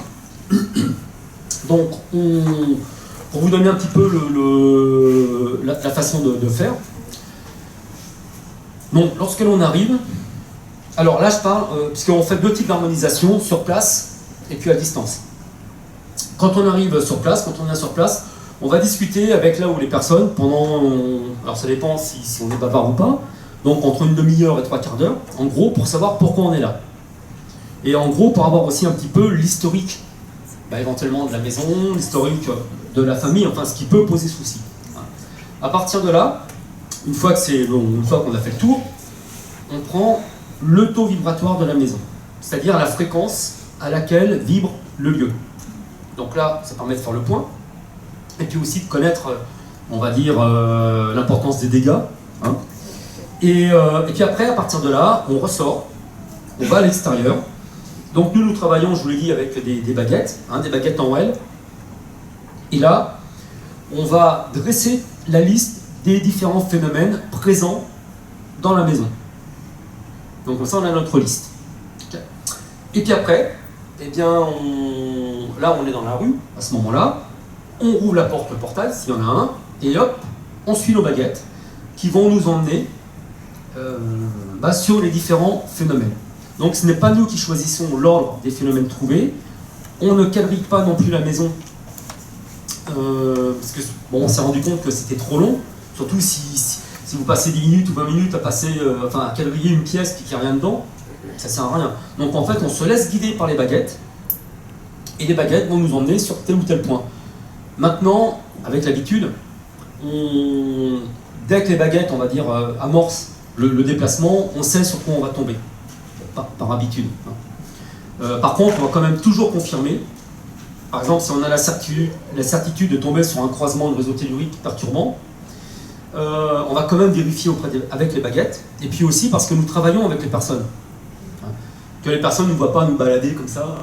Donc pour vous donner un petit peu la façon de faire. Donc, lorsque l'on arrive, alors là je parle, puisqu'on fait deux types d'harmonisation, sur place et puis à distance. Quand on arrive sur place, on va discuter avec là où les personnes pendant, alors ça dépend si on est bavard ou pas, donc entre une demi-heure et 3/4 d'heure, en gros pour savoir pourquoi on est là. Et en gros pour avoir aussi un petit peu l'historique, éventuellement de la maison, l'historique de la famille, enfin ce qui peut poser souci. À partir de là, une fois qu'on a fait le tour, on prend le taux vibratoire de la maison, c'est-à-dire la fréquence à laquelle vibre le lieu. Donc là, ça permet de faire le point, et puis aussi de connaître, on va dire, l'importance des dégâts. Hein. Et puis après, à partir de là, on ressort, on va à l'extérieur. Donc nous travaillons, je vous l'ai dit, avec des baguettes, des baguettes en L. Et là, on va dresser la liste des différents phénomènes présents dans la maison. Donc comme ça, on a notre liste. Okay. Et puis après, eh bien, là, on est dans la rue, à ce moment-là, on rouvre la porte, le portail, s'il y en a un, et hop, on suit nos baguettes, qui vont nous emmener sur les différents phénomènes. Donc ce n'est pas nous qui choisissons l'ordre des phénomènes trouvés, on ne quadrille pas non plus la maison, parce que bon, on s'est rendu compte que c'était trop long, surtout si vous passez 10 minutes ou 20 minutes à quadriller une pièce puis qu'il n'y a rien dedans, ça ne sert à rien. Donc en fait, on se laisse guider par les baguettes, et les baguettes vont nous emmener sur tel ou tel point. Maintenant, avec l'habitude, dès que les baguettes, on va dire, amorcent le déplacement, on sait sur quoi on va tomber, par habitude. Par contre, on va quand même toujours confirmer. Par exemple, si on a la certitude de tomber sur un croisement de réseau tellurique perturbant, on va quand même vérifier avec les baguettes, et puis aussi parce que nous travaillons avec les personnes. Que les personnes ne voient pas nous balader comme ça.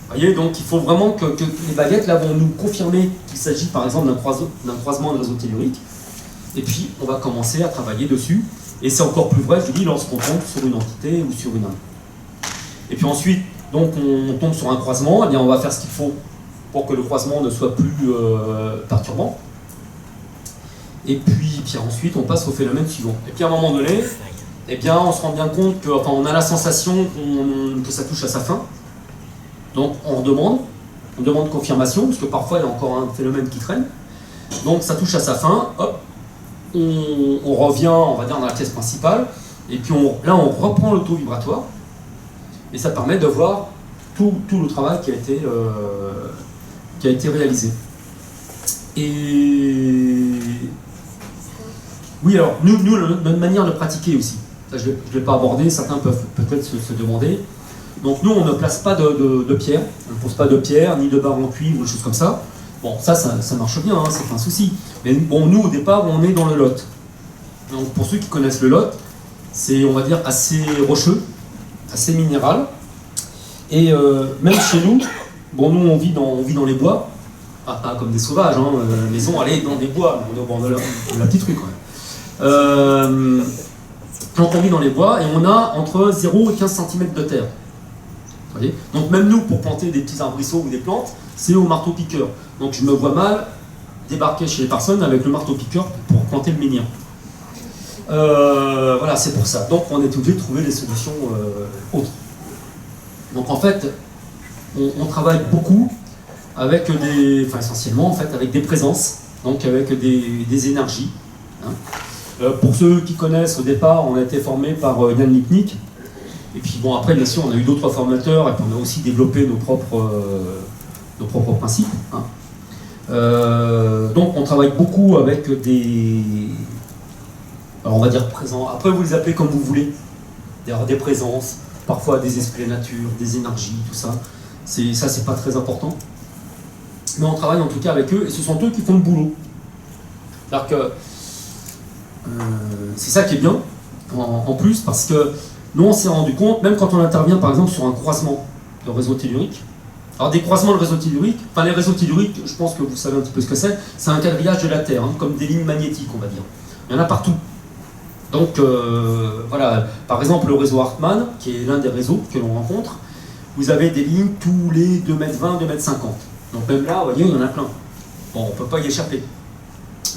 Voyez, donc il faut vraiment que les baguettes là, vont nous confirmer qu'il s'agit par exemple d'un croisement de réseau tellurique, et puis on va commencer à travailler dessus, et c'est encore plus vrai, je dis, lorsqu'on tombe sur une entité ou sur une âme. Et puis ensuite, donc on tombe sur un croisement, et bien on va faire ce qu'il faut pour que le croisement ne soit plus perturbant. Et puis ensuite on passe au phénomène suivant. Et puis à un moment donné, eh bien on se rend bien compte que, on a la sensation que ça touche à sa fin. Donc on demande confirmation, parce que parfois il y a encore un phénomène qui traîne. Donc ça touche à sa fin, hop, on revient, on va dire, dans la pièce principale, et puis là on reprend le taux vibratoire, et ça permet de voir tout le travail qui a été réalisé. Et oui, alors nous notre manière de pratiquer aussi, ça, je ne l'ai pas abordé, certains peuvent peut-être se demander. Donc nous, on ne place pas de pierre, on ne pose pas de pierre, ni de barre en cuivre, ou des choses comme ça. Bon, ça marche bien, hein, c'est pas un souci. Mais bon, nous, au départ, on est dans le lot. Donc pour ceux qui connaissent le lot, c'est, on va dire, assez rocheux, assez minéral. Et même chez nous, bon, nous, on vit dans les bois, pas comme des sauvages, hein, la maison, elle est dans des bois, on est au bord de la petite rue, quand même. Donc on vit dans les bois, et on a entre 0 et 15 cm de terre. Donc même nous, pour planter des petits arbrisseaux ou des plantes, c'est au marteau-piqueur. Donc je me vois mal débarquer chez les personnes avec le marteau-piqueur pour planter le menhir. Voilà, c'est pour ça. Donc on est obligé de trouver des solutions autres. Donc en fait, on travaille beaucoup avec essentiellement en fait, avec des présences, donc avec des énergies. Hein. Pour ceux qui connaissent, au départ, on a été formé par Yann Lipnik. Et puis bon, après, bien sûr, on a eu d'autres formateurs, et puis on a aussi développé nos propres principes. Hein. Donc on travaille beaucoup avec alors on va dire présents, après vous les appelez comme vous voulez, des présences, parfois des esprits de nature, des énergies, tout ça. Ça, c'est pas très important. Mais on travaille en tout cas avec eux, et ce sont eux qui font le boulot. C'est-à-dire que c'est ça qui est bien, en plus, parce que nous, on s'est rendu compte, même quand on intervient par exemple sur un croisement de réseau tellurique, alors des croisements de réseau tellurique, les réseaux telluriques, je pense que vous savez un petit peu ce que c'est un quadrillage de la Terre, hein, comme des lignes magnétiques, on va dire. Il y en a partout. Donc, voilà, par exemple, le réseau Hartmann, qui est l'un des réseaux que l'on rencontre, vous avez des lignes tous les 2,20 m, 2,50 m. Donc même là, vous voyez, il y en a plein. Bon, on ne peut pas y échapper.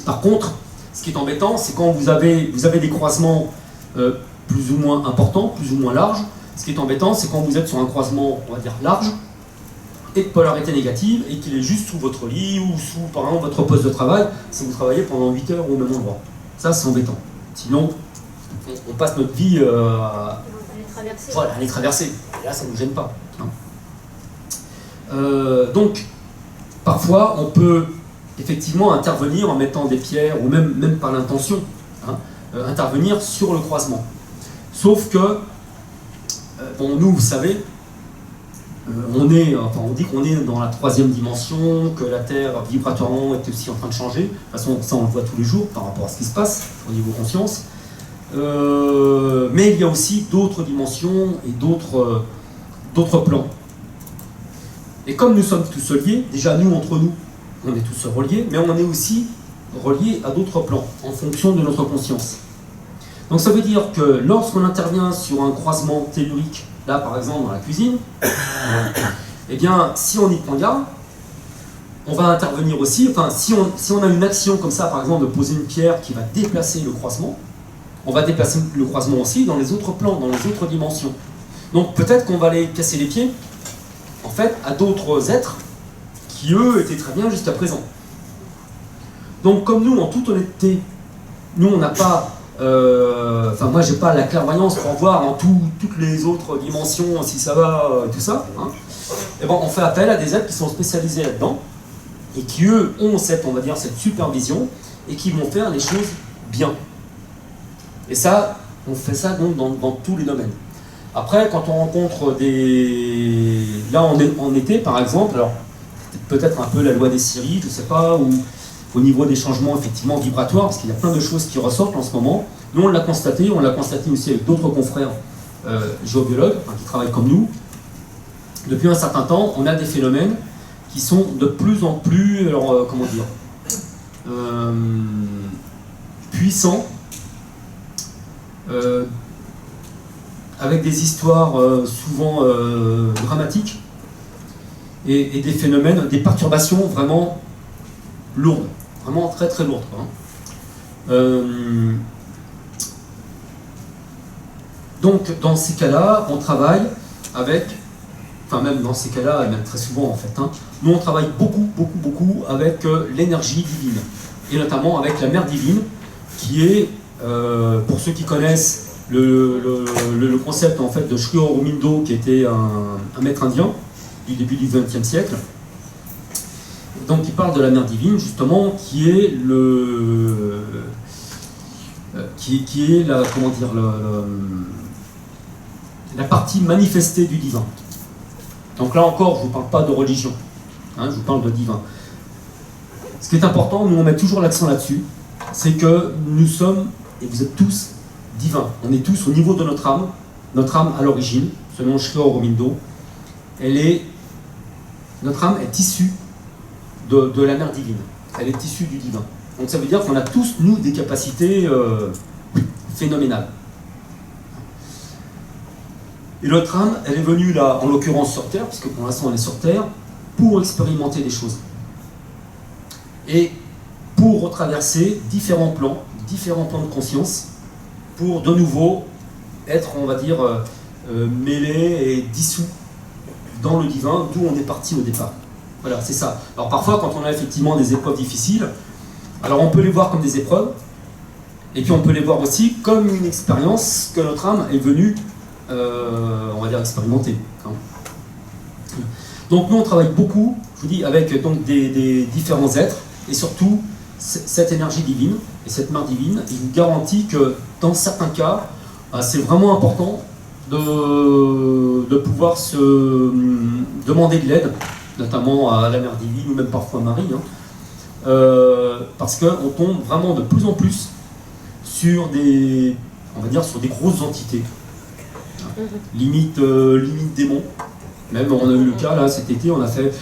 Par contre, ce qui est embêtant, c'est quand vous avez des croisements plus ou moins important, plus ou moins large. Ce qui est embêtant, c'est quand vous êtes sur un croisement, on va dire, large, et de polarité négative, et qu'il est juste sous votre lit, ou sous, par exemple, votre poste de travail, si vous travaillez pendant 8 heures au même endroit. Ça, c'est embêtant. Sinon, on passe notre vie à les traverser. Et là, ça ne nous gêne pas. Hein. Donc, parfois, on peut effectivement intervenir en mettant des pierres, ou même par l'intention, hein, intervenir sur le croisement. Sauf que, bon, nous, vous savez, on dit qu'on est dans la 3e dimension, que la Terre vibratoirement est aussi en train de changer. De toute façon, ça on le voit tous les jours par rapport à ce qui se passe au niveau conscience. Mais il y a aussi d'autres dimensions et d'autres plans. Et comme nous sommes tous reliés, déjà nous entre nous, on est tous reliés, mais on est aussi reliés à d'autres plans, en fonction de notre conscience. Donc ça veut dire que lorsqu'on intervient sur un croisement tellurique, là par exemple dans la cuisine, eh bien si on y prend garde, on va intervenir aussi, enfin si on a une action comme ça, par exemple de poser une pierre qui va déplacer le croisement, on va déplacer le croisement aussi dans les autres plans, dans les autres dimensions. Donc peut-être qu'on va aller casser les pieds, en fait, à d'autres êtres qui eux étaient très bien jusqu'à présent. Donc comme nous, en toute honnêteté, nous on n'a pas, moi j'ai pas la clairvoyance pour voir dans toutes les autres dimensions si ça va, tout ça. Hein. Et bon, on fait appel à des êtres qui sont spécialisés là-dedans et qui eux ont cette, on va dire, cette supervision et qui vont faire les choses bien. Et ça, on fait ça donc dans tous les domaines. Après, quand on rencontre des... Là, en été, par exemple, alors peut-être un peu la loi des séries, je ne sais pas, ou au niveau des changements effectivement vibratoires, parce qu'il y a plein de choses qui ressortent en ce moment. Nous, on l'a constaté aussi avec d'autres confrères géobiologues, enfin, qui travaillent comme nous. Depuis un certain temps, on a des phénomènes qui sont de plus en plus, alors, comment dire, puissants, avec des histoires souvent dramatiques et des phénomènes, des perturbations vraiment lourdes, vraiment très très lourdes. Donc dans ces cas-là, on travaille avec, enfin même dans ces cas-là, et même très souvent en fait, nous on travaille beaucoup avec l'énergie divine, et notamment avec la mère divine, qui est, pour ceux qui connaissent le concept en fait de Sri Aurobindo, qui était un maître indien du début du XXe siècle. Donc il parle de la mère divine justement, qui est la, comment dire, la partie manifestée du divin. Donc là encore, je ne vous parle pas de religion, je vous parle de divin. Ce qui est important, nous on met toujours l'accent là-dessus, c'est que nous sommes, et vous êtes tous, divins. On est tous au niveau de notre âme à l'origine, selon Sri Aurobindo, notre âme est issue de la mère divine. Elle est issue du divin. Donc ça veut dire qu'on a tous, nous, des capacités phénoménales. Et notre âme, elle est venue là, en l'occurrence sur Terre, puisque pour l'instant elle est sur Terre, pour expérimenter des choses. Et pour retraverser différents plans de conscience, pour de nouveau être, on va dire, mêlé et dissous dans le divin, d'où on est parti au départ. Voilà, c'est ça. Alors parfois, quand on a effectivement des épreuves difficiles, alors on peut les voir comme des épreuves, et puis on peut les voir aussi comme une expérience que notre âme est venue, on va dire, expérimenter. Donc nous, on travaille beaucoup, je vous dis, avec donc, des différents êtres, et surtout cette énergie divine, et cette mère divine. Je vous garantis que dans certains cas, c'est vraiment important de pouvoir se demander de l'aide, notamment à la mère divine ou même parfois à Marie, parce qu'on tombe vraiment de plus en plus sur des, on va dire, sur des grosses entités, limite démons. Même on a eu le cas là cet été, on a fait,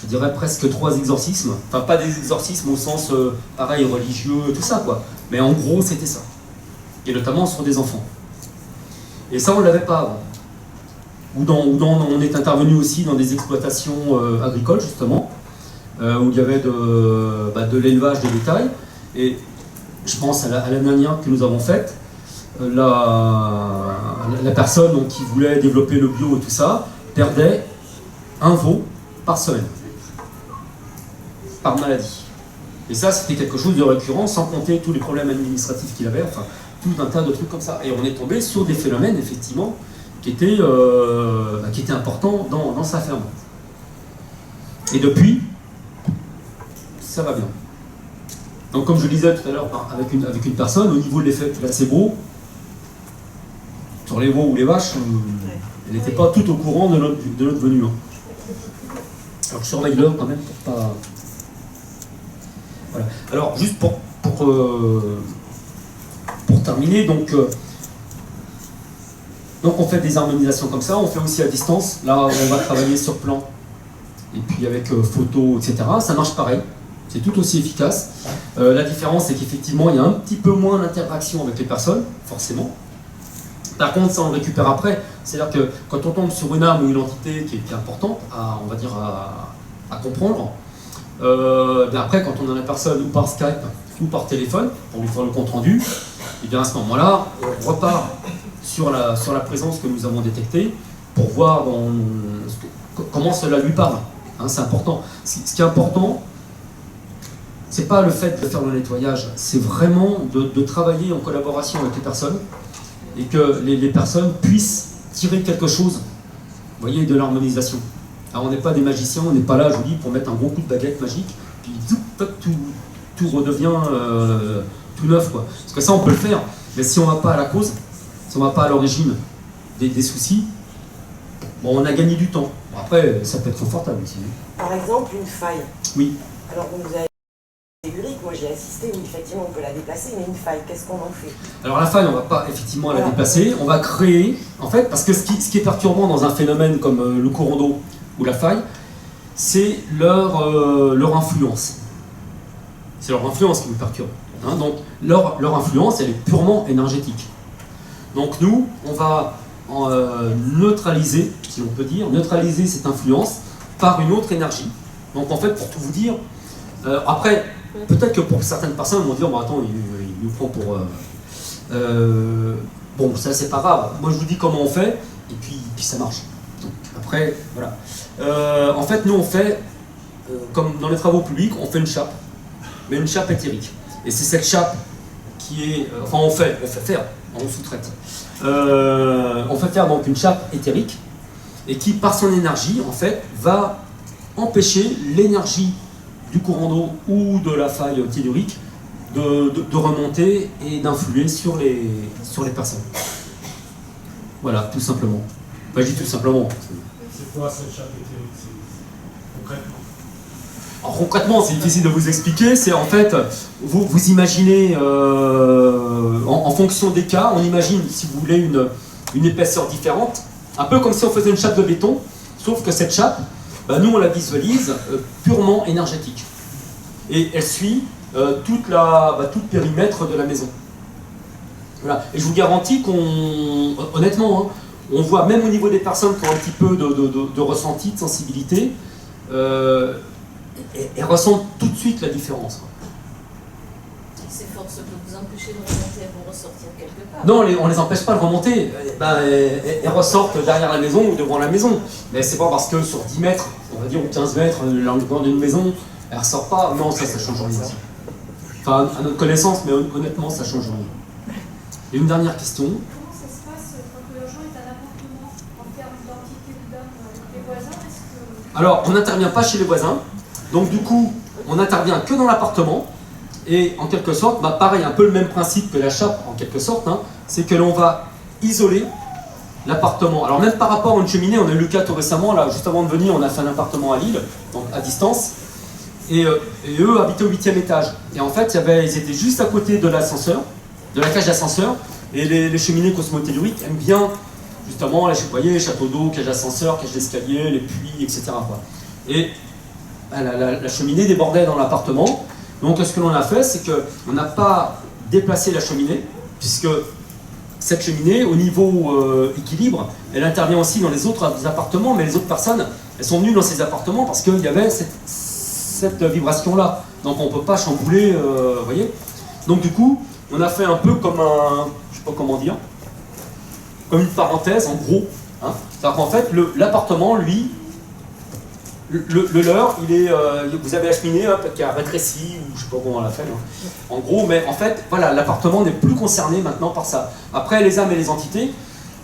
je dirais, presque 3 exorcismes, enfin pas des exorcismes au sens pareil religieux, tout ça quoi, mais en gros c'était ça, et notamment sur des enfants. Et ça on ne l'avait pas avant. On est intervenu aussi dans des exploitations agricoles justement, où il y avait de l'élevage de bétail, et je pense à la dernière que nous avons faite, la personne donc, qui voulait développer le bio et tout ça, perdait un veau par semaine, par maladie. Et ça, c'était quelque chose de récurrent, sans compter tous les problèmes administratifs qu'il avait, enfin, tout un tas de trucs comme ça. Et on est tombé sur des phénomènes, effectivement, qui étaient importants dans sa ferme. Et depuis, ça va bien. Donc comme je le disais tout à l'heure avec une personne, au niveau de l'effet placebo, sur les veaux ou les vaches, elle n'était pas tout au courant de notre venue. Alors surveille-leur quand même pour pas... Voilà. Alors juste pour terminer, donc on fait des harmonisations comme ça, on fait aussi à distance. Là on va travailler sur plan, et puis avec photos, etc. Ça marche pareil. C'est tout aussi efficace. La différence, c'est qu'effectivement, il y a un petit peu moins d'interaction avec les personnes, forcément. Par contre, ça on le récupère après. C'est-à-dire que quand on tombe sur une arme ou une entité qui est importante, on va dire à comprendre, bien après, quand on a la personne ou par Skype ou par téléphone, pour lui faire le compte-rendu, et bien à ce moment-là, on repart sur la présence que nous avons détectée pour voir comment cela lui parle. Hein, c'est important. Ce qui est important, c'est pas le fait de faire le nettoyage, c'est vraiment de travailler en collaboration avec les personnes et que les personnes puissent tirer quelque chose, vous voyez, de l'harmonisation. Alors on n'est pas des magiciens, on n'est pas là, je vous dis, pour mettre un gros coup de baguette magique, puis tout redevient tout neuf, quoi. Parce que ça, on peut le faire, mais si on ne va pas à la cause, si on ne va pas à l'origine des soucis, bon, on a gagné du temps. Bon, après, ça peut être confortable aussi. Par exemple, une faille. Oui. Alors, vous avez tellurique, moi j'ai assisté, où effectivement on peut la déplacer, mais une faille, qu'est-ce qu'on en fait? Alors la faille, on ne va pas effectivement la déplacer, on va créer, en fait, parce que ce qui est perturbant dans un phénomène comme le courant d'eau ou la faille, c'est leur influence. C'est leur influence qui nous perturbe. Hein, donc leur influence, elle est purement énergétique. Donc nous, on va neutraliser, si on peut dire, neutraliser cette influence par une autre énergie. Donc en fait, pour tout vous dire, après, peut-être que pour certaines personnes, ils vont dire, bon attends, il nous prend pour... bon, ça c'est pas grave. Moi je vous dis comment on fait, et puis ça marche. Donc, après, voilà. En fait, nous on fait, comme dans les travaux publics, on fait une chape, mais une chape éthérique. Et c'est cette chape qui est... enfin, on fait faire, on sous-traite. On fait faire donc une chape éthérique, et qui, par son énergie, en fait, va empêcher l'énergie du courant d'eau ou de la faille tellurique de remonter et d'influer sur les personnes. Voilà, tout simplement. Enfin, je dis tout simplement. C'est quoi cette chape éthérique, concrètement? Alors, concrètement, c'est difficile de vous expliquer. C'est en fait, vous imaginez, en fonction des cas, on imagine, si vous voulez, une épaisseur différente, un peu comme si on faisait une chape de béton, sauf que cette chape, ben, nous on la visualise purement énergétique. Et elle suit tout le périmètre de la maison. Voilà. Et je vous garantis honnêtement, hein, on voit même au niveau des personnes qui ont un petit peu de ressenti, de sensibilité, elles ressentent tout de suite la différence. Quoi. Et ces forces peuvent vous empêcher de remonter, elles vont ressortir quelque part. Non, on ne les empêche pas de remonter. Elles ressortent derrière la maison ou devant la maison. Mais c'est pas parce que sur 10 mètres, on va dire, ou 15 mètres, dans d'une maison, elle ne ressort pas. Non, ça change rien. Enfin, à notre connaissance, mais honnêtement, ça change rien. Et une dernière question. Comment ça se passe quand le logement est un appartement en termes d'identité de dame avec les voisins? Alors, on n'intervient pas chez les voisins. Donc du coup, on n'intervient que dans l'appartement. Et en quelque sorte, pareil, un peu le même principe que la chape, en quelque sorte, hein, c'est que l'on va isoler l'appartement. Alors même par rapport à une cheminée, on a eu le cas tout récemment, là, juste avant de venir, on a fait un appartement à Lille, donc à distance. Et eux habitaient au 8e étage. Et en fait, ils étaient juste à côté de l'ascenseur, de la cage d'ascenseur. Et les cheminées cosmotelluriques aiment bien, justement, vous voyez, les châteaux d'eau, cage d'ascenseur, cage d'escalier, les puits, etc. quoi. Et la cheminée débordait dans l'appartement. Donc ce que l'on a fait, c'est qu'on n'a pas déplacé la cheminée, puisque cette cheminée, au niveau équilibre, elle intervient aussi dans les autres appartements, mais les autres personnes, elles sont venues dans ces appartements parce qu'il y avait cette vibration-là. Donc on ne peut pas chambouler, vous voyez. Donc du coup, on a fait un peu comme je sais pas comment dire, comme une parenthèse, en gros. Hein. C'est-à-dire qu'en fait, l'appartement, lui, le leur, il est, vous avez la cheminée qui a rétréci, ou je sais pas comment on l'a fait, hein. En gros, mais en fait, voilà, l'appartement n'est plus concerné maintenant par ça. Après, les âmes et les entités,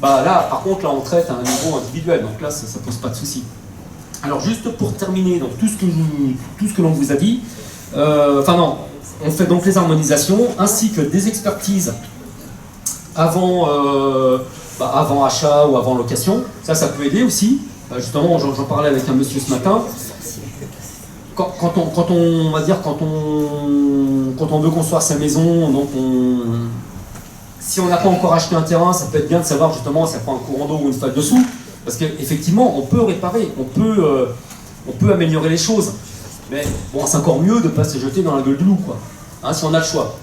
là, par contre, là, on traite à un niveau individuel, donc là, ça pose pas de souci. Alors, juste pour terminer, donc tout ce que l'on vous a dit, on fait donc les harmonisations, ainsi que des expertises avant achat ou avant location, ça peut aider aussi. Justement, j'en parlais avec un monsieur ce matin. Quand on veut construire sa maison, donc si on n'a pas encore acheté un terrain, ça peut être bien de savoir justement si ça prend un courant d'eau ou une faille dessous, parce qu'effectivement, on peut réparer, on peut améliorer les choses. Mais bon, c'est encore mieux de ne pas se jeter dans la gueule du loup, quoi. Hein, si on a le choix.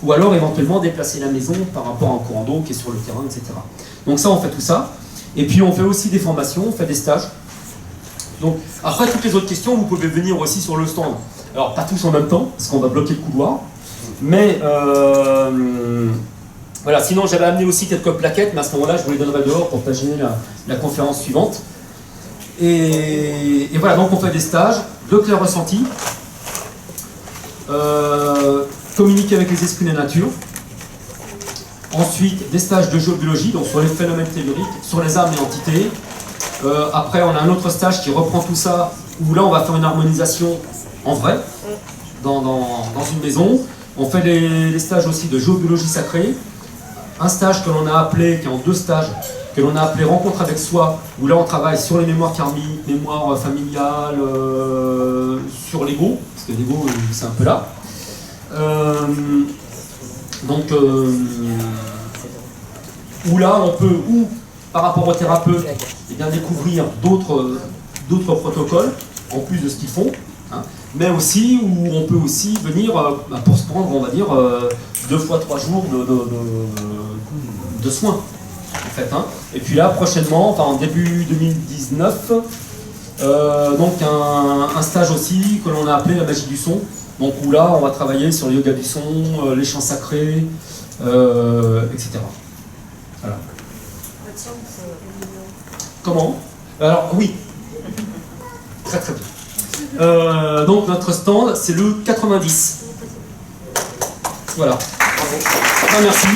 Ou alors éventuellement déplacer la maison par rapport à un courant d'eau qui est sur le terrain, etc. Donc ça, on fait tout ça. Et puis on fait aussi des formations, on fait des stages. Donc après toutes les autres questions, vous pouvez venir aussi sur le stand. Alors pas tous en même temps, parce qu'on va bloquer le couloir. Mais voilà, sinon j'avais amené aussi quelques plaquettes, mais à ce moment-là, je vous les donnerai dehors pour paginer la conférence suivante. Et voilà, donc on fait des stages de clair ressenti, communiquer avec les esprits de la nature. Ensuite, des stages de géobiologie, donc sur les phénomènes telluriques, sur les armes et entités. Après, on a un autre stage qui reprend tout ça, où là, on va faire une harmonisation en vrai, dans une maison. On fait les stages aussi de géobiologie sacrée. Un stage que l'on a appelé, qui est en 2 stages, que l'on a appelé Rencontre avec soi, où là, on travaille sur les mémoires karmiques, mémoires familiales, sur l'ego, parce que l'ego, c'est un peu là. Donc, où là, on peut, ou par rapport aux thérapeutes, eh bien, découvrir d'autres protocoles, en plus de ce qu'ils font, hein, mais aussi où on peut aussi venir pour se prendre, on va dire, 2 fois 3 jours de soins, en fait. Hein. Et puis là, prochainement, enfin en début 2019, donc un stage aussi que l'on a appelé la magie du son. Donc où là, on va travailler sur le yoga du son, les chants sacrés, etc. Voilà. Comment? Alors oui. Très très bien. Donc notre stand, c'est le 90. Voilà. Enfin, merci.